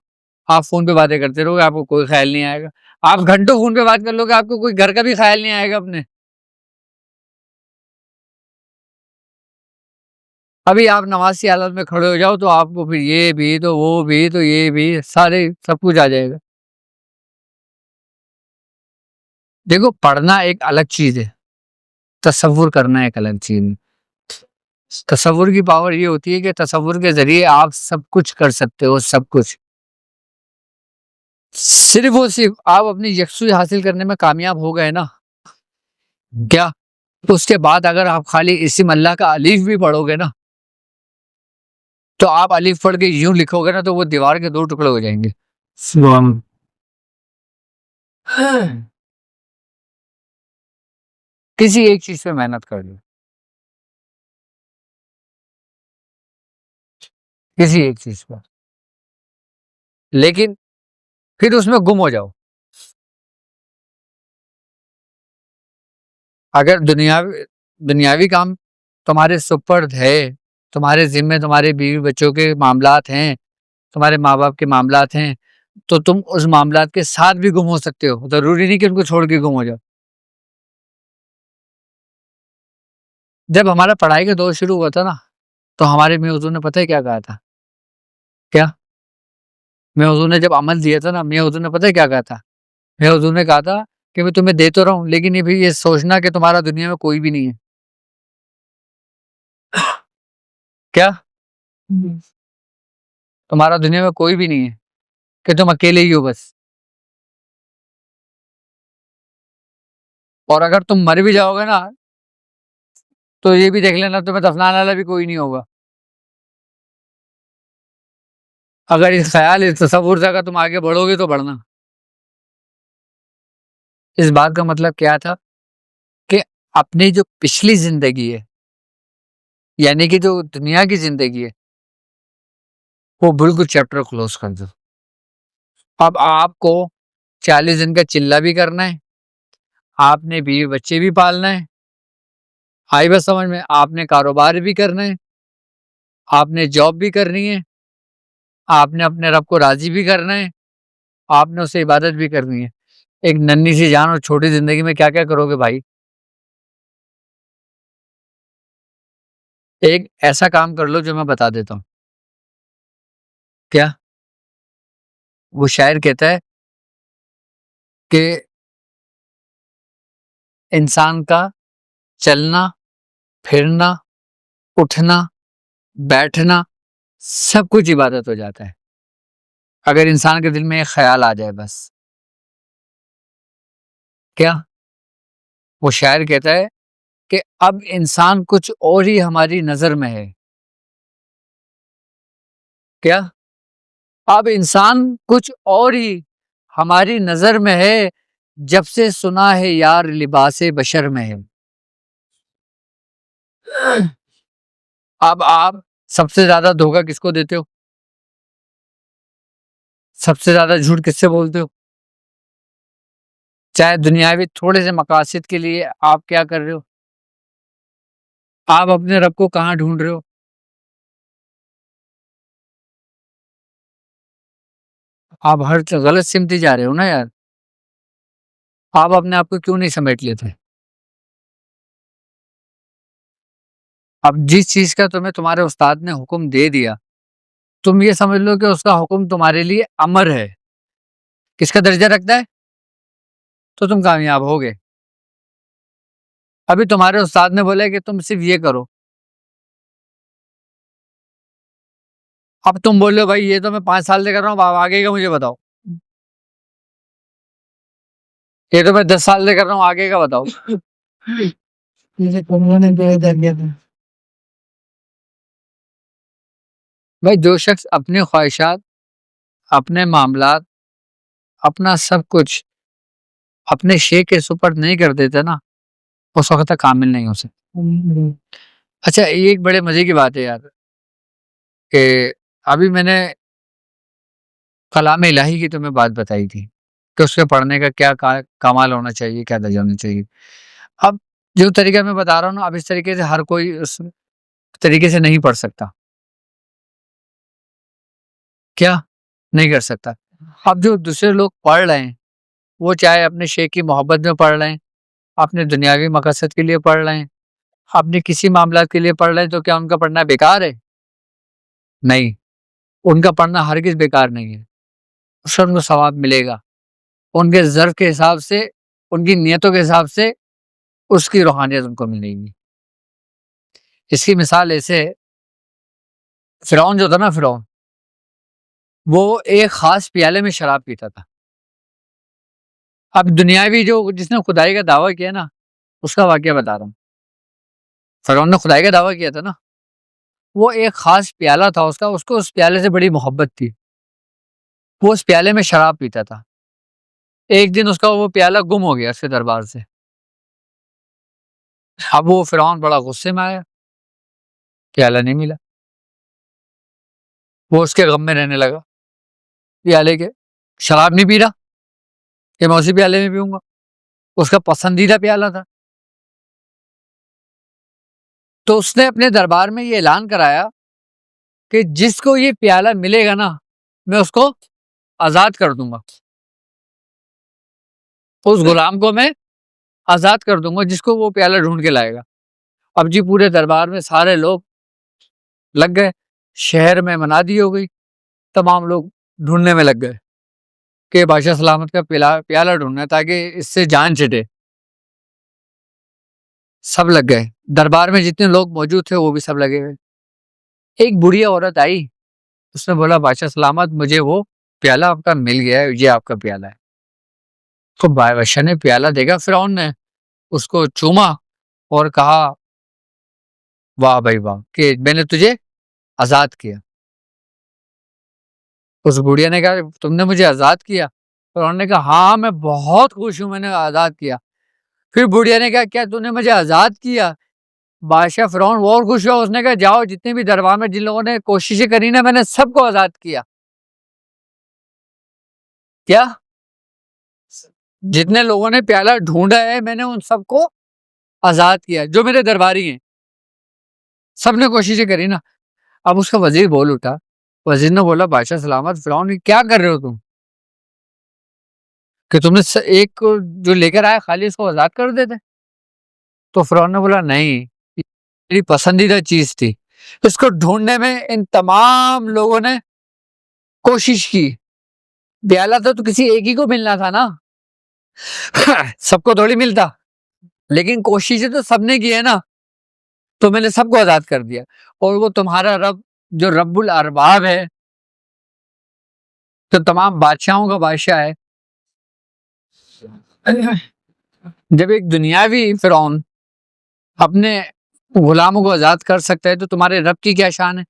آپ فون پہ باتیں کرتے رہو گے، آپ کو کوئی خیال نہیں آئے گا۔ آپ گھنٹوں فون پہ بات کر لو گے، آپ کو کوئی گھر کا بھی خیال نہیں آئے گا اپنے۔ ابھی آپ نماز کی حالت میں کھڑے ہو جاؤ تو آپ کو پھر یہ بھی تو وہ بھی تو یہ بھی سارے سب کچھ آ جائے گا۔ دیکھو پڑھنا ایک الگ چیز ہے، تصور کرنا ایک الگ چیز ہے۔ تصور کی پاور یہ ہوتی ہے کہ تصور کے ذریعے آپ سب کچھ کر سکتے ہو، سب کچھ، صرف اور صرف آپ اپنی یکسوئی حاصل کرنے میں کامیاب ہو گئے نا کیا، تو اس کے بعد اگر آپ خالی اسم اللہ کا الف بھی پڑھو گے نا تو آپ الف پڑھ کے یوں لکھو گے نا تو وہ دیوار کے 2 ٹکڑے ہو جائیں گے۔ کسی ایک چیز پہ محنت کر لو، کسی ایک چیز پر، لیکن پھر اس میں گم ہو جاؤ۔ اگر دنیاوی کام تمہارے سپرد ہے، تمہارے ذمے تمہارے بیوی بچوں کے معاملات ہیں، تمہارے ماں باپ کے معاملات ہیں، تو تم اس معاملات کے ساتھ بھی گم ہو سکتے ہو، ضروری نہیں کہ ان کو چھوڑ کے گم ہو جاؤ۔ جب ہمارا پڑھائی کا دور شروع ہوا تھا نا تو ہمارے میاں حضور نے پتہ ہے کیا کہا تھا؟ کیا میاں حضور نے جب عمل دیا تھا نا، میاں حضور نے پتہ ہے کیا کہا تھا؟ میاں حضور نے کہا تھا کہ میں تمہیں دے تو رہا ہوں لیکن یہ بھی یہ سوچنا کہ تمہارا دنیا میں کوئی بھی نہیں ہے۔ کیا تمہارا دنیا میں کوئی بھی نہیں ہے، کہ تم اکیلے ہی ہو بس، اور اگر تم مر بھی جاؤ گے نا تو یہ بھی دیکھ لینا تمہیں دفنانے والا بھی کوئی نہیں ہوگا۔ اگر اس خیال اس تصور سے اگر تم آگے بڑھو گے تو بڑھنا۔ اس بات کا مطلب کیا تھا کہ اپنی جو پچھلی زندگی ہے یعنی کہ جو دنیا کی زندگی ہے وہ بالکل چیپٹر کلوز کر دو۔ اب آپ کو 40 دن کا چلہ بھی کرنا ہے، آپ نے بیوی بچے بھی پالنا ہے، آئی بس سمجھ میں، آپ نے کاروبار بھی کرنا ہے، آپ نے جاب بھی کرنی ہے، آپ نے اپنے رب کو راضی بھی کرنا ہے، آپ نے اسے عبادت بھی کرنی ہے۔ ایک ننھی سی جان اور چھوٹی زندگی میں کیا کیا کرو گے بھائی؟ ایک ایسا کام کر لو جو میں بتا دیتا ہوں۔ کیا وہ شاعر کہتا ہے کہ انسان کا چلنا پھرنا اٹھنا بیٹھنا سب کچھ عبادت ہو جاتا ہے اگر انسان کے دل میں ایک خیال آ جائے بس۔ کیا وہ شاعر کہتا ہے کہ اب انسان کچھ اور ہی ہماری نظر میں ہے۔ کیا اب انسان کچھ اور ہی ہماری نظر میں ہے جب سے سنا ہے یار لباس بشر میں ہے۔ اب آپ سب سے زیادہ دھوکہ کس کو دیتے ہو؟ سب سے زیادہ جھوٹ کس سے بولتے ہو؟ چاہے دنیاوی تھوڑے سے مقاصد کے لیے آپ کیا کر رہے ہو؟ آپ اپنے رب کو کہاں ڈھونڈ رہے ہو؟ آپ ہر غلط سمتی جا رہے ہو نا یار۔ آپ اپنے آپ کو کیوں نہیں سمیٹ لیتے؟ اب جس چیز کا تمہیں تمہارے استاد نے حکم دے دیا تم یہ سمجھ لو کہ اس کا حکم تمہارے لیے امر ہے، کس کا درجہ رکھتا ہے، تو تم کامیاب ہوگے۔ ابھی تمہارے استاد نے بولا کہ تم صرف یہ کرو، اب تم بولو بھائی یہ تو میں 5 سال سے کر رہا ہوں، اب آگے کا مجھے بتاؤ، یہ تو میں 10 سال سے کر رہا ہوں، آگے کا بتاؤ. جیسے قوموں نے جو دریا تھا بھائی جو شخص اپنے خواہشات، اپنے معاملات، اپنا سب کچھ اپنے شے کے سپرد نہیں کر دیتا نا، اس وقت تک کامل نہیں ہو سکتا. اچھا یہ ایک بڑے مزے کی بات ہے یار، کہ ابھی میں نے کلام الہی کی تمہیں بات بتائی تھی کہ اس کے پڑھنے کا کیا کمال ہونا چاہیے، کیا درجہ ہونا چاہیے. اب جو طریقہ میں بتا رہا ہوں نا، اب اس طریقے سے ہر کوئی اس طریقے سے نہیں پڑھ سکتا. کیا نہیں کر سکتا؟ اب جو دوسرے لوگ پڑھ رہے ہیں، وہ چاہے اپنے شیخ کی محبت میں پڑھ رہے ہیں، اپنے دنیاوی مقاصد کے لیے پڑھ رہے ہیں، اپنے کسی معاملات کے لیے پڑھ رہے ہیں، تو کیا ان کا پڑھنا بیکار ہے؟ نہیں، ان کا پڑھنا ہرگز بیکار نہیں ہے. اس سے ان کو ثواب ملے گا، ان کے ظرف کے حساب سے، ان کی نیتوں کے حساب سے اس کی روحانیت ان کو ملے گی. اس کی مثال ایسے، فرعون جو تھا نا، فرعون وہ ایک خاص پیالے میں شراب پیتا تھا. اب دنیاوی جس نے خدائی کا دعویٰ کیا نا، اس کا واقعہ بتا رہا ہوں. فرعون نے خدائی کا دعویٰ کیا تھا نا، وہ ایک خاص پیالہ تھا اس کو اس پیالے سے بڑی محبت تھی، وہ اس پیالے میں شراب پیتا تھا. ایک دن اس کا وہ پیالہ گم ہو گیا اس کے دربار سے. اب وہ فرعون بڑا غصے میں آیا، پیالہ نہیں ملا. وہ اس کے غم میں رہنے لگا، پیالے کے، شراب نہیں پی رہا کہ میں اسی پیالے میں پیوں گا. اس کا پسندیدہ پیالہ تھا. تو اس نے اپنے دربار میں یہ اعلان کرایا کہ جس کو یہ پیالہ ملے گا نا، میں اس کو آزاد کر دوں گا، اس غلام کو میں آزاد کر دوں گا جس کو وہ پیالہ ڈھونڈ کے لائے گا. اب جی پورے دربار میں سارے لوگ لگ گئے، شہر میں منادی ہو گئی، تمام لوگ ڈھونڈنے میں لگ گئے کہ بادشاہ سلامت کا پیالہ ڈھونڈنا ہے تاکہ اس سے جان چھٹے. سب لگ گئے، دربار میں جتنے لوگ موجود تھے وہ بھی سب لگے ہوئے. ایک بڑھیا عورت آئی، اس نے بولا بادشاہ سلامت مجھے وہ پیالہ آپ کا مل گیا ہے، یہ آپ کا پیالہ ہے. تو بادشاہ نے پیالہ دیکھا، فرعون نے اس کو چوما اور کہا واہ بھائی واہ کہ میں نے تجھے آزاد کیا. اس بڑھیا نے کہا تم نے مجھے آزاد کیا؟ فرعون نے کہا ہاں میں بہت خوش ہوں، میں نے آزاد کیا. پھر بڑھیا نے کہا کیا تم نے مجھے آزاد کیا؟ بادشاہ فرعون اور خوش ہوا، اس نے کہا جاؤ جتنے بھی دربار میں جن لوگوں نے کوششیں کری نا، میں نے سب کو آزاد کیا. کیا جتنے لوگوں نے پیالہ ڈھونڈا ہے میں نے ان سب کو آزاد کیا، جو میرے درباری ہیں، سب نے کوششیں کری نا. اب اس کا وزیر بول اٹھا، وزیر نے بولا بادشاہ سلامت فرعون کیا کر رہے ہو تم، کہ تم نے ایک جو لے کر آیا خالی اس کو آزاد کر دیتے؟ تو فرعون نے بولا نہیں، میری پسندیدہ چیز تھی، اس کو ڈھونڈنے میں ان تمام لوگوں نے کوشش کی. پیالہ تو کسی ایک ہی کو ملنا تھا نا، سب کو تھوڑی ملتا، لیکن کوششیں تو سب نے کی ہے نا، تو میں نے سب کو آزاد کر دیا. اور وہ تمہارا رب جو رب الارباب ہے، جو تمام بادشاہوں کا بادشاہ ہے، جب ایک دنیاوی فرعون اپنے غلاموں کو آزاد کر سکتا ہے تو تمہارے رب کی کیا شان ہے؟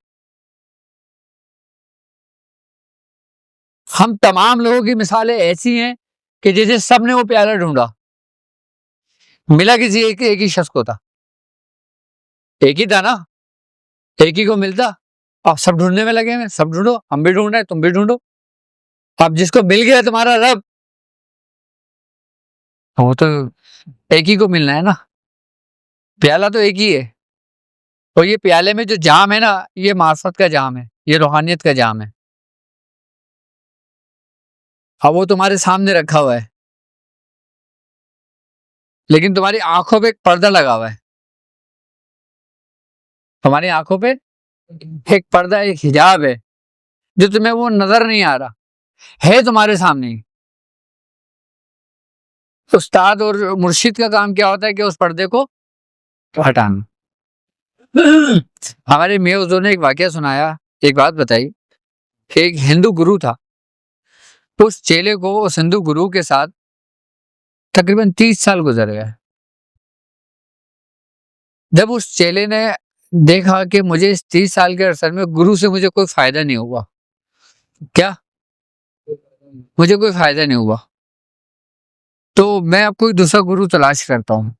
ہم تمام لوگوں کی مثالیں ایسی ہیں کہ جیسے سب نے وہ پیالہ ڈھونڈا، ملا کسی ایک ہی شخص کو تھا، ایک ہی تھا نا، ایک ہی کو ملتا. اب سب ڈھونڈنے میں لگے ہیں، سب ڈھونڈو، ہم بھی ڈھونڈ رہے ہیں، تم بھی ڈھونڈو. اب جس کو مل گیا تمہارا رب، وہ تو ایک ہی کو ملنا ہے نا، پیالہ تو ایک ہی ہے. اور یہ پیالے میں جو جام ہے نا، یہ معرفت کا جام ہے، یہ روحانیت کا جام ہے. اب وہ تمہارے سامنے رکھا ہوا ہے، لیکن تمہاری آنکھوں پہ ایک پردہ لگا ہوا ہے. تمہاری آنکھوں پہ ایک پردہ، ایک حجاب ہے جو تمہیں وہ نظر نہیں آ رہا، ہے تمہارے سامنے ہی. استاد اور مرشد کا کام کیا ہوتا ہے کہ اس پردے کو ہٹانا. ہمارے میاں حضور نے ایک واقعہ سنایا، ایک بات بتائی کہ ایک ہندو گرو تھا، تو اس چیلے کو اس ہندو گرو کے ساتھ تقریباً 30 سال گزر گئے۔ جب اس چیلے نے دیکھا کہ مجھے اس 30 سال کے عرصے میں گرو سے مجھے کوئی فائدہ نہیں ہوا، کیا مجھے کوئی فائدہ نہیں ہوا، تو میں اب کوئی دوسرا گرو تلاش کرتا ہوں،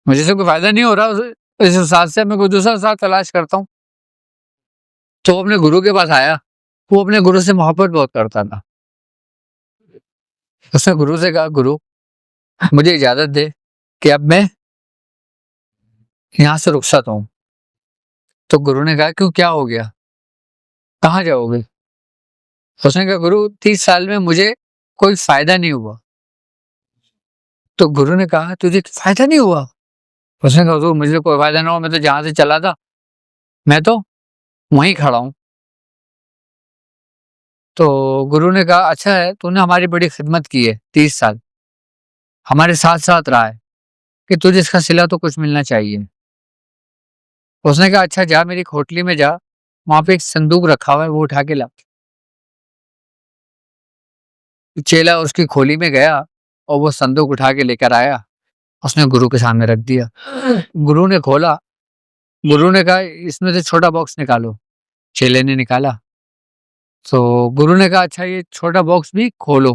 مجھے سے کوئی فائدہ نہیں ہو رہا، اس حساب سے میں کوئی دوسرا استاد تلاش کرتا ہوں۔ تو وہ اپنے گرو کے پاس آیا، وہ اپنے گرو سے محبت بہت کرتا تھا۔ اس نے گرو سے کہا، گرو مجھے اجازت دے کہ اب میں یہاں سے رخصت ہوں۔ تو گرو نے کہا، کیوں، کیا ہو گیا، کہاں جاؤ گے؟ اس نے کہا، گرو 30 سال میں مجھے کوئی فائدہ نہیں ہوا۔ تو گرو نے کہا، تجھے فائدہ نہیں ہوا؟ اس نے کہا، حضور مجھے کوئی فائدہ نہیں ہوا، میں تو جہاں سے چلا تھا میں تو وہیں کھڑا ہوں۔ تو گرو نے کہا، اچھا ہے، تو نے ہماری بڑی خدمت کی ہے، 30 سال ہمارے ساتھ ساتھ رہا ہے، کہ تجھے اس کا صلہ تو کچھ ملنا چاہیے۔ اس نے کہا، اچھا جا میری کھوٹلی میں جا، وہاں پہ ایک صندوق رکھا ہوا ہے، وہ اٹھا کے لا۔ چیلا اس کی کھولی میں گیا اور وہ صندوق اٹھا کے لے کر آیا، اس نے گرو کے سامنے رکھ دیا۔ گرو نے کھولا، گرو نے کہا، اس میں سے چھوٹا باکس نکالو۔ چیلے نے نکالا، تو گرو نے کہا، اچھا یہ چھوٹا باکس بھی کھولو۔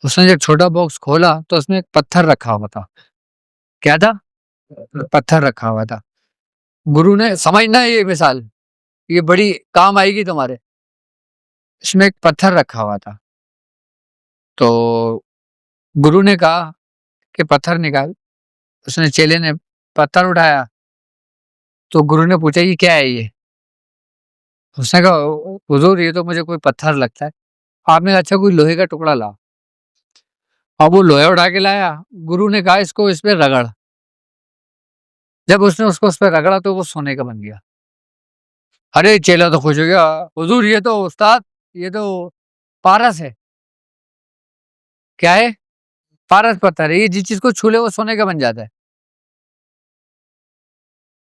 اس نے جب چھوٹا باکس کھولا تو اس میں ایک پتھر رکھا ہوا تھا۔ کیا تھا؟ پتھر رکھا ہوا تھا۔ گرو نے، سمجھنا یہ مثال یہ بڑی کام آئے گی تمہارے، اس میں ایک پتھر رکھا ہوا تھا۔ تو گرو نے کہا کہ پتھر نکال۔ اس نے، چیلے نے پتھر اٹھایا، تو گرو نے پوچھا، یہ کیا ہے یہ؟ اس نے کہا، حضور یہ تو مجھے کوئی پتھر لگتا ہے۔ آپ نے کہا، اچھا کوئی لوہے کا ٹکڑا لا۔ اب وہ لوہے اٹھا کے لایا۔ گرو نے کہا، اس کو اس پہ رگڑ۔ جب اس نے اس کو اس پہ رگڑا تو وہ سونے کا بن گیا۔ ارے چیلا تو خوش ہو گیا، حضور یہ تو استاد، یہ تو پارس ہے۔ کیا ہے؟ پارس پتھر ہے، یہ جس چیز کو چھو لے وہ سونے کا بن جاتا ہے۔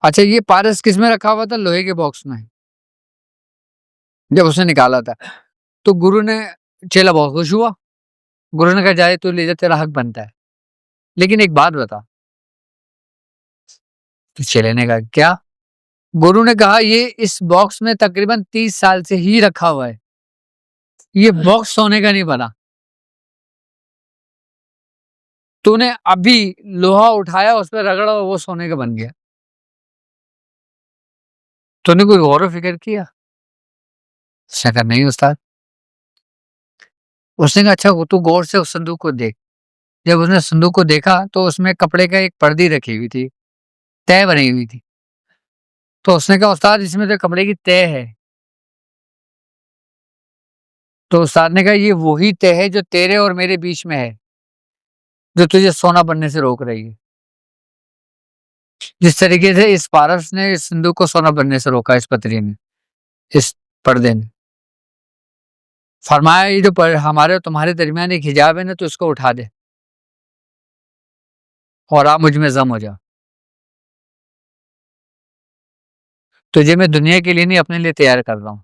اچھا یہ پارس کس میں رکھا ہوا تھا؟ لوہے کے باکس میں، جب اس نے نکالا تھا۔ تو گرو نے، چیلا بہت خوش ہوا۔ گرو نے کہا، جائے تو لے جا، تیرا حق بنتا ہے، لیکن ایک بات بتا۔ تو چیلے نے کہا، کیا؟ گرو نے کہا، یہ اس باکس میں تقریباً 30 سال سے ہی رکھا ہوا ہے، یہ باکس سونے کا نہیں بنا، تو نے ابھی لوہا اٹھایا، اس پہ رگڑا، وہ سونے کا بن گیا۔ تو نے کوئی غور و فکر کیا؟ اس نے کہا، نہیں استاد۔ اس نے کہا، اچھا وہ تو غور سے اس صندوق کو دیکھ۔ جب اس نے صندوق کو دیکھا تو اس میں کپڑے کا ایک پردی رکھی ہوئی تھی، تہ بنی ہوئی تھی۔ تو اس نے کہا، استاد اس میں تو کپڑے کی تہ ہے۔ تو استاد نے کہا، یہ وہی تہ ہے جو تیرے اور میرے بیچ میں ہے، جو تجھے سونا بننے سے روک رہی ہے۔ جس طریقے سے اس پارس نے اس صندوق کو سونا بننے سے روکا، اس پتری نے، اس پردے نے۔ فرمایا، یہ جو ہمارے اور تمہارے درمیان ایک حجاب ہے نا، تو اس کو اٹھا دے اور آپ مجھ میں ضم ہو جا۔ تجھے میں دنیا کے لیے نہیں، اپنے لیے تیار کر رہا ہوں۔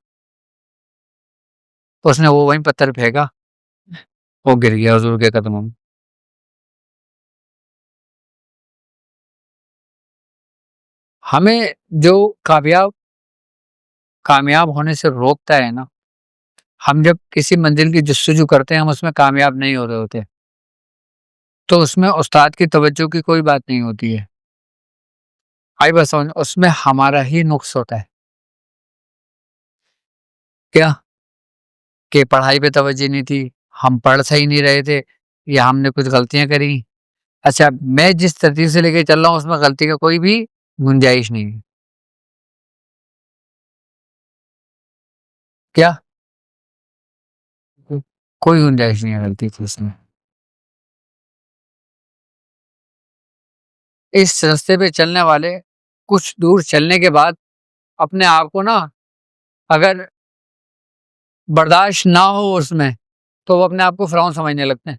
اس نے وہ وہیں پتھر پھینکا، وہ گر گیا حضور کے قدموں میں۔ ہمیں جو کامیاب ہونے سے روکتا ہے نا، ہم جب کسی منزل کی جستجو کرتے ہیں، ہم اس میں کامیاب نہیں ہو رہے ہوتے، تو اس میں استاد کی توجہ کی کوئی بات نہیں ہوتی ہے۔ آئی بس سمجھ، اس میں ہمارا ہی نقص ہوتا ہے۔ کیا؟ کہ پڑھائی پہ توجہ نہیں تھی، ہم پڑھ صحیح نہیں رہے تھے، یا ہم نے کچھ غلطیاں کری۔ اچھا میں جس ترتیب سے لے کے چل رہا ہوں اس میں غلطی کا کوئی بھی گنجائش نہیں ہے۔ کیا؟ کوئی گنجائش نہیں ہے غلطی کی اس میں۔ اس راستے پہ چلنے والے کچھ دور چلنے کے بعد اپنے آپ کو نا، اگر برداشت نہ ہو اس میں، تو وہ اپنے آپ کو فرعون سمجھنے لگتے ہیں۔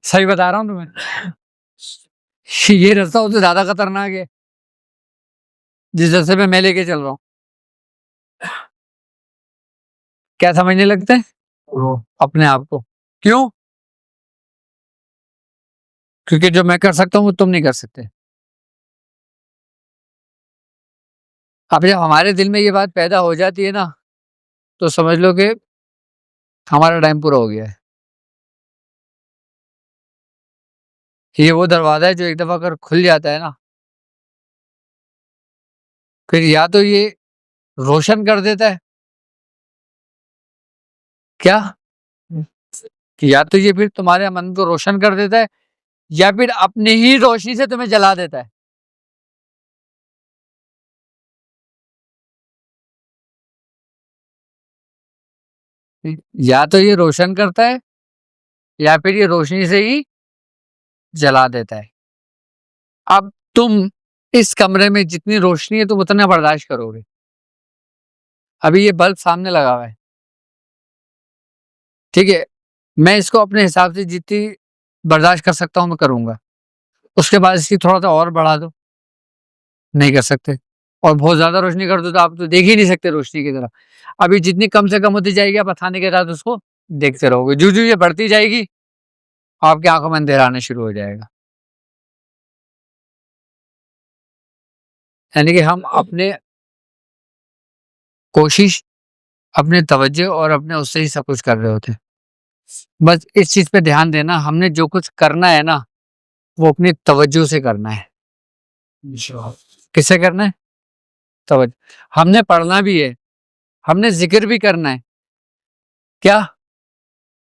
صحیح بتا رہا ہوں تمہیں، یہ راستہ اس سے زیادہ خطرناک ہے۔ جس رستے پہ میں لے کے چل رہا ہوں. کیا سمجھنے لگتے ہیں اپنے آپ کو؟ کیوں؟ کیونکہ جو میں کر سکتا ہوں وہ تم نہیں کر سکتے. اب جب ہمارے دل میں یہ بات پیدا ہو جاتی ہے نا تو سمجھ لو کہ ہمارا ٹائم پورا ہو گیا ہے. یہ وہ دروازہ ہے جو ایک دفعہ اگر کھل جاتا ہے نا پھر یا تو یہ روشن کر دیتا ہے، کیا کہ یا تو یہ پھر تمہارے من کو روشن کر دیتا ہے یا پھر اپنی ہی روشنی سے تمہیں جلا دیتا ہے. یا تو یہ روشن کرتا ہے یا پھر یہ روشنی سے ہی جلا دیتا ہے. اب تم اس کمرے میں جتنی روشنی ہے تم اتنا برداشت کرو گے. ابھی یہ بلب سامنے لگا ہوا ہے، ٹھیک ہے، میں اس کو اپنے حساب سے جتنی برداشت کر سکتا ہوں میں کروں گا. اس کے بعد اس کی تھوڑا سا اور بڑھا دو، نہیں کر سکتے. اور بہت زیادہ روشنی کر دو تو آپ تو دیکھ ہی نہیں سکتے روشنی کی طرح. ابھی جتنی کم سے کم ہوتی جائے گی آپ آسانی کے ساتھ اس کو دیکھتے رہو گے. جو یہ بڑھتی جائے گی آپ کی آنکھوں میں اندھیرا آنا شروع ہو جائے گا. یعنی کہ ہم اپنے کوشش، اپنے توجہ اور اپنے اس سے ہی سب کچھ کر رہے ہوتے. بس اس چیز پہ دھیان دینا، ہم نے جو کچھ کرنا ہے نا وہ اپنی توجہ سے کرنا ہے. کس سے کرنا ہے؟ توجہ. ہم نے پڑھنا بھی ہے، ہم نے ذکر بھی کرنا ہے. کیا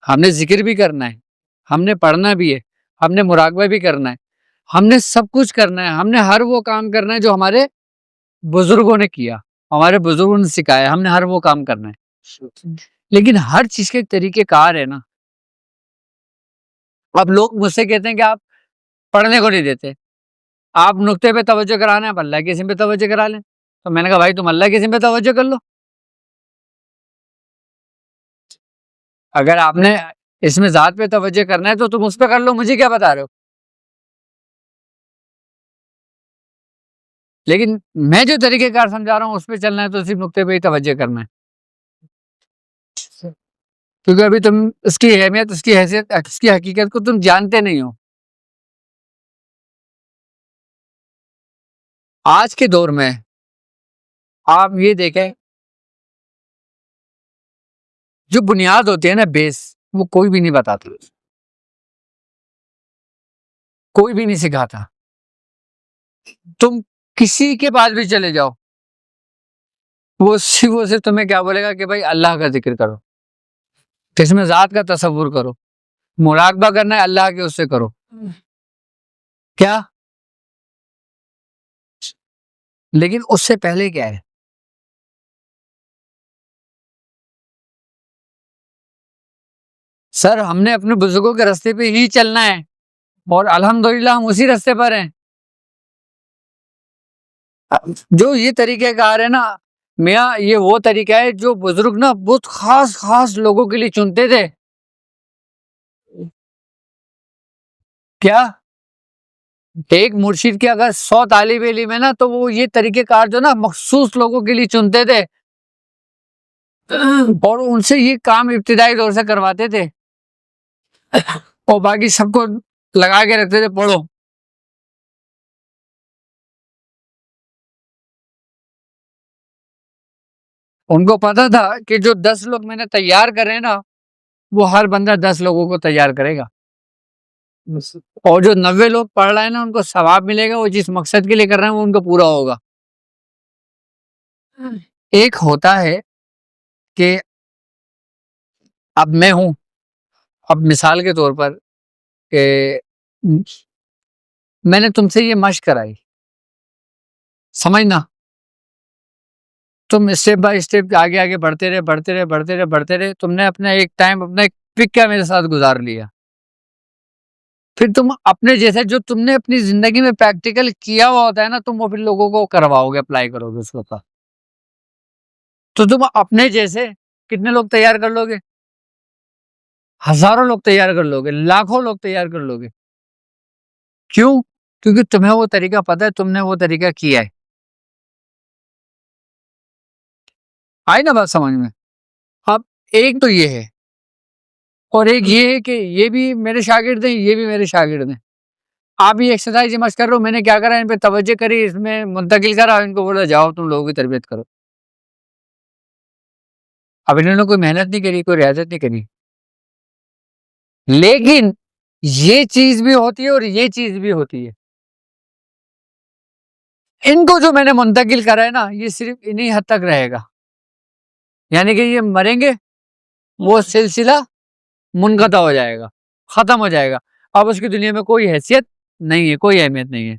ہم نے ذکر بھی کرنا ہے، ہم نے پڑھنا بھی ہے، ہم نے مراقبہ بھی کرنا ہے، ہم نے سب کچھ کرنا ہے. ہم نے ہر وہ کام کرنا ہے جو ہمارے بزرگوں نے کیا، ہمارے بزرگوں نے سکھایا. ہم نے ہر وہ کام کرنا ہے، لیکن ہر چیز کے طریقے کار ہے نا. اب لوگ مجھ سے کہتے ہیں کہ آپ پڑھنے کو نہیں دیتے، آپ نقطے پہ توجہ کرانا ہے، اب اللہ کے اسم پہ توجہ کرا لیں. تو میں نے کہا بھائی تم اللہ کے اسم پہ توجہ کر لو. اگر آپ نے اس میں ذات پہ توجہ کرنا ہے تو تم اس پہ کر لو، مجھے کیا بتا رہے ہو. لیکن میں جو طریقہ کار سمجھا رہا ہوں اس پہ چلنا ہے تو صرف نقطے پہ ہی توجہ کرنا ہے. کیونکہ ابھی تم اس کی اہمیت، اس کی حیثیت، اس کی حقیقت کو تم جانتے نہیں ہو. آج کے دور میں آپ یہ دیکھیں جو بنیاد ہوتی ہے نا، بیس، وہ کوئی بھی نہیں بتاتا، کوئی بھی نہیں سکھاتا. تم کسی کے پاس بھی چلے جاؤ وہ صرف تمہیں کیا بولے گا کہ بھائی اللہ کا ذکر کرو، اس میں ذات کا تصور کرو، مراقبہ کرنا ہے اللہ کے اس سے کرو. کیا لیکن اس سے پہلے کیا ہے؟ سر ہم نے اپنے بزرگوں کے راستے پہ ہی چلنا ہے اور الحمدللہ ہم اسی راستے پر ہیں. جو یہ طریقہ کار ہے نا میاں، یہ وہ طریقہ ہے جو بزرگ نا بہت خاص خاص لوگوں کے لیے چنتے تھے. کیا ایک مرشد کے اگر 100 طالب علم ہے نا تو وہ یہ طریقہ کار جو نا مخصوص لوگوں کے لیے چنتے تھے اور ان سے یہ کام ابتدائی دور سے کرواتے تھے اور باقی سب کو لگا کے رکھتے تھے پڑھو. ان کو پتا تھا کہ جو 10 لوگ میں نے تیار کرے نا وہ ہر بندہ 10 لوگوں کو تیار کرے گا، اور جو 90 لوگ پڑھ رہے ہیں نا ان کو ثواب ملے گا، وہ جس مقصد کے لیے کر رہے ہیں وہ ان کو پورا ہوگا. ایک ہوتا ہے کہ اب میں ہوں، اب مثال کے طور پر کہ میں نے تم سے یہ مشق کرائی، سمجھنا، تم اسٹیپ بائی اسٹیپ آگے آگے بڑھتے رہے بڑھتے رہے بڑھتے رہے بڑھتے رہے. تم نے اپنا ایک ٹائم، اپنا ایک فکر میرے ساتھ گزار لیا. پھر تم اپنے جیسے جو تم نے اپنی زندگی میں پریکٹیکل کیا ہوا ہوتا ہے نا تم وہ پھر لوگوں کو کرواؤ گے، اپلائی کرو گے اس کو. تو تم اپنے جیسے کتنے لوگ تیار کر لو گے؟ ہزاروں لوگ تیار کر لو گے، لاکھوں لوگ تیار کر لو گے. کیوں؟ کیونکہ تمہیں وہ طریقہ پتہ ہے، تم نے وہ طریقہ کیا ہے. آئی نا بات سمجھ میں؟ اب ایک تو یہ ہے، اور ایک یہ ہے کہ یہ بھی میرے شاگرد ہیں، یہ بھی میرے شاگرد ہیں. آپ یہ ایکسرسائز مشق کر رہے ہو، میں نے کیا کرا، ان پہ توجہ کری، اس میں منتقل کرا، ان کو بولا جاؤ تم لوگوں کی تربیت کرو. اب انہوں نے کوئی محنت نہیں کری، کوئی ریاضت نہیں کری، لیکن یہ چیز بھی ہوتی ہے اور یہ چیز بھی ہوتی ہے. ان کو جو میں نے منتقل کرا ہے نا، یہ صرف انہی حد تک رہے گا، یعنی کہ یہ مریں گے، وہ سلسلہ منقطع ہو جائے گا، ختم ہو جائے گا. اب اس کی دنیا میں کوئی حیثیت نہیں ہے، کوئی اہمیت نہیں ہے.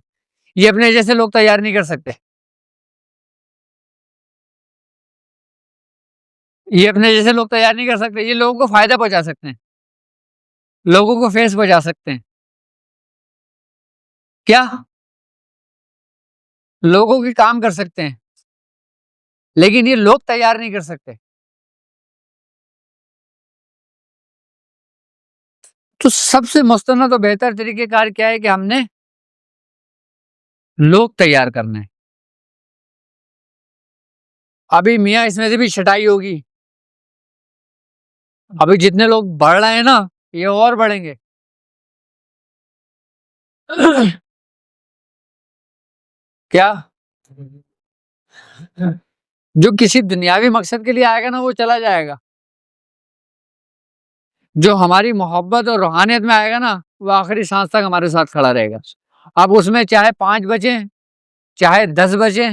یہ اپنے جیسے لوگ تیار نہیں کر سکتے، یہ اپنے جیسے لوگ تیار نہیں کر سکتے. یہ لوگوں کو فائدہ پہنچا سکتے ہیں، لوگوں کو فیس پہنچا سکتے ہیں، کیا لوگوں کی کام کر سکتے ہیں، لیکن یہ لوگ تیار نہیں کر سکتے. تو سب سے مستند و بہتر طریقہ کار کیا ہے کہ ہم نے لوگ تیار کرنا ہے. ابھی میاں اس میں سے بھی چھٹائی ہوگی، ابھی جتنے لوگ بڑھ رہے ہیں نا، یہ اور بڑھیں گے. کیا جو کسی دنیاوی مقصد کے لیے آئے گا نا، وہ چلا جائے گا. جو ہماری محبت اور روحانیت میں آئے گا نا، وہ آخری سانس تک ہمارے ساتھ کھڑا رہے گا. اب اس میں چاہے 5 بچے، چاہے 10 بچے،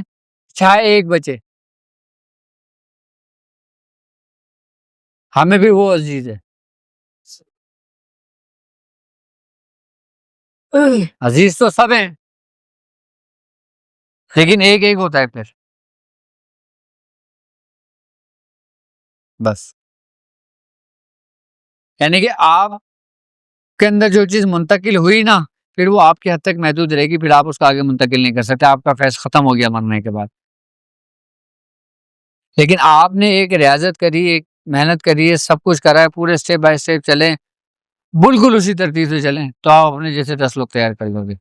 چاہے 1 بچے، ہمیں بھی وہ عزیز ہے. عزیز تو سب ہیں، لیکن ایک ایک ہوتا ہے پھر. بس یعنی کہ آپ کے اندر جو چیز منتقل ہوئی نا، پھر وہ آپ کی حد تک محدود رہے گی، پھر آپ اس کو آگے منتقل نہیں کر سکتے. آپ کا فیض ختم ہو گیا مرنے کے بعد. لیکن آپ نے ایک ریاضت کری، ایک محنت کری ہے، سب کچھ کرا ہے، پورے اسٹیپ بائی اسٹیپ چلیں، بالکل اسی ترتیب سے چلیں، تو آپ اپنے جیسے 10 لوگ تیار کر لو گے.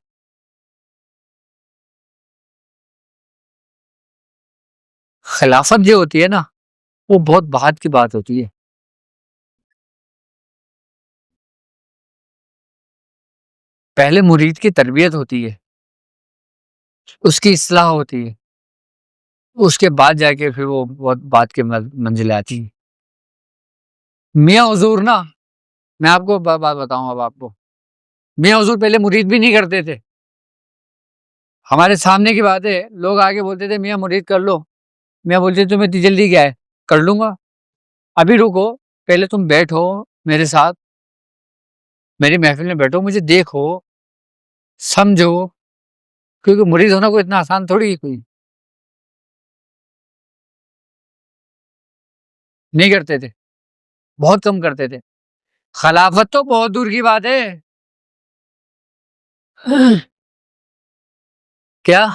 خلافت جو ہوتی ہے نا، وہ بہت بات کی بات ہوتی ہے. پہلے مرید کی تربیت ہوتی ہے، اس کی اصلاح ہوتی ہے، اس کے بعد جا کے پھر وہ بہت بات کے منزل آتی ہے. میاں حضور نا، میں آپ کو بات بتاؤں اب آپ کو، میاں حضور پہلے مرید بھی نہیں کرتے تھے. ہمارے سامنے کی بات ہے، لوگ آگے بولتے تھے میاں مرید کر لو، میاں بولتے تمہیں اتنی جلدی کیا ہے، کر لوں گا. ابھی رکو، پہلے تم بیٹھو میرے ساتھ، میری محفل میں بیٹھو، مجھے دیکھو، سمجھو، کیونکہ مرید ہونا کوئی اتنا آسان تھوڑی ہے. کوئی نہیں کرتے تھے، بہت کم کرتے تھے. خلافت تو بہت دور کی بات ہے. کیا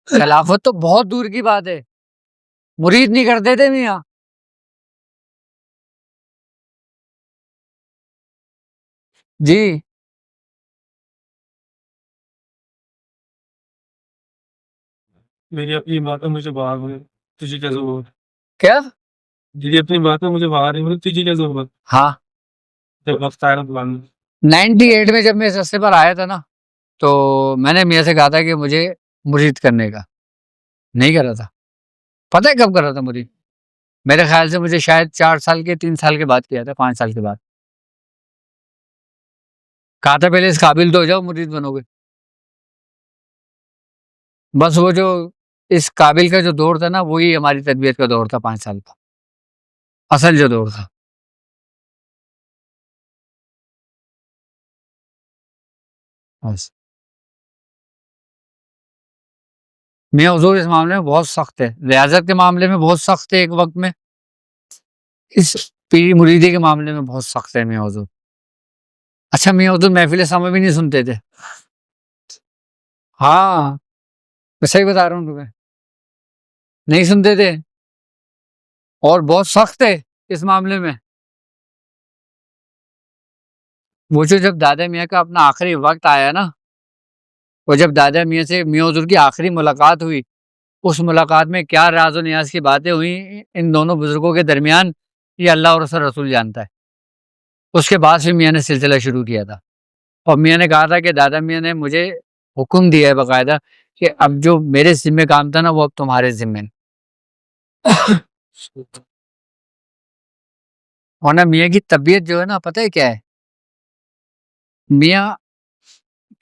خلافت تو بہت دور کی بات ہے، مرید نہیں کرتے تھے میاں. جی میری اپنی بات ہے، مجھے باہر ہوئی تجھے کیا ضرورت؟ کیا میری اپنی بات ہے، مجھے باہر ہوئی تجھے کیا ضرورت؟ ہاں، جب وقت آیا بلانا. 98 میں جب میں اس رستے پر آیا تھا نا، تو میں نے میاں سے کہا تھا کہ مجھے مرید کرنے کا. نہیں کرا تھا. پتہ ہے کب کرا تھا مرید؟ میرے خیال سے مجھے شاید 4 سال کے 3 سال کے بعد کیا تھا، 5 سال کے بعد. کہا تھا پہلے اس قابل تو ہو جاؤ، مرید بنو گے. بس وہ جو اس قابل کا جو دور تھا نا، وہی ہماری تربیت کا دور تھا، 5 سال کا اصل جو دور تھا. بس میاں حضور اس معاملے میں بہت سخت ہے، ریاضت کے معاملے میں بہت سخت ہے ایک وقت میں، اس پیری مریدی کے معاملے میں بہت سخت ہے میاں حضور. اچھا میاں حضور محفل سامع بھی نہیں سنتے تھے. ہاں میں صحیح بتا رہا ہوں تمہیں، نہیں سنتے تھے، اور بہت سخت ہے اس معاملے میں. وہ جو جب دادا میاں کا اپنا آخری وقت آیا نا، وہ جب دادا میاں سے میاں حضور کی آخری ملاقات ہوئی، اس ملاقات میں کیا راز و نیاز کی باتیں ہوئی ان دونوں بزرگوں کے درمیان، یہ اللہ اور اس کا رسول جانتا ہے۔ اس کے بعد پھر میاں نے سلسلہ شروع کیا تھا، اور میاں نے کہا تھا کہ دادا میاں نے مجھے حکم دیا ہے باقاعدہ کہ اب جو میرے ذمے کام تھا نا وہ اب تمہارے ذمے۔ ورنہ میاں کی طبیعت جو ہے نا، پتہ ہے کیا ہے، میاں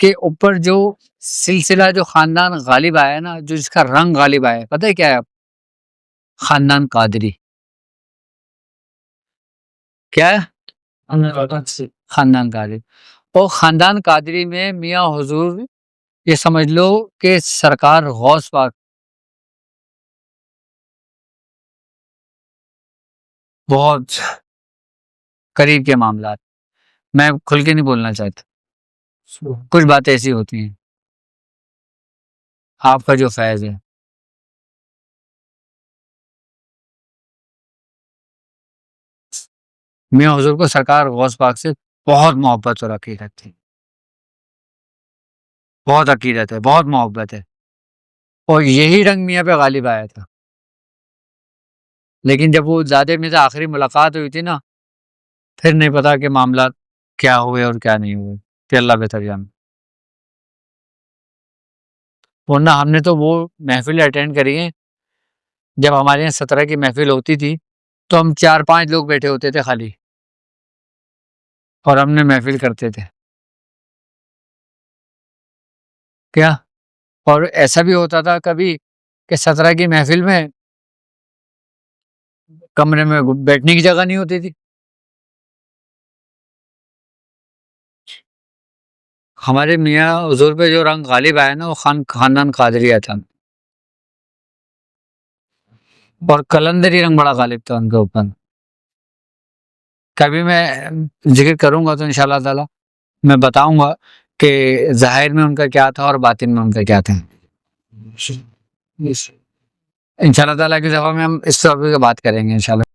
کے اوپر جو سلسلہ جو خاندان غالب آیا ہے نا، جو جس کا رنگ غالب آیا ہے، پتہ ہے کیا ہے؟ خاندان قادری۔ کیا ہے؟ خاندان قادری۔ اور خاندان قادری میں میاں حضور یہ سمجھ لو کہ سرکار غوث پاک بہت قریب کے معاملات، میں کھل کے نہیں بولنا چاہتا، کچھ باتیں ایسی ہوتی ہیں۔ آپ کا جو فیض ہے، میاں حضور کو سرکار غوث پاک سے بہت محبت اور عقیدت تھی، بہت عقیدت ہے، بہت محبت ہے، اور یہی رنگ میاں پہ غالب آیا تھا۔ لیکن جب وہ زیادہ میں سے آخری ملاقات ہوئی تھی نا، پھر نہیں پتا کہ معاملات کیا ہوئے اور کیا نہیں ہوئے، کہ اللہ بہتر جانتا۔ ورنہ ہم نے تو وہ محفل اٹینڈ کری ہیں جب ہمارے یہاں 17 کی محفل ہوتی تھی تو ہم 4-5 لوگ بیٹھے ہوتے تھے خالی، اور ہم نے محفل کرتے تھے کیا۔ اور ایسا بھی ہوتا تھا کبھی کہ 17 کی محفل میں کمرے میں بیٹھنے کی جگہ نہیں ہوتی تھی۔ ہمارے میاں حضور پہ جو رنگ غالب آیا نا وہ خاندان قادریہ تھا، اور کلندری رنگ بڑا غالب تھا ان کے اوپر۔ کبھی میں ذکر کروں گا تو انشاءاللہ تعالی میں بتاؤں گا کہ ظاہر میں ان کا کیا تھا اور باطن میں ان کا کیا تھا۔ انشاءاللہ تعالی کی دفعہ میں ہم اس ٹاپک پہ بات کریں گے انشاءاللہ۔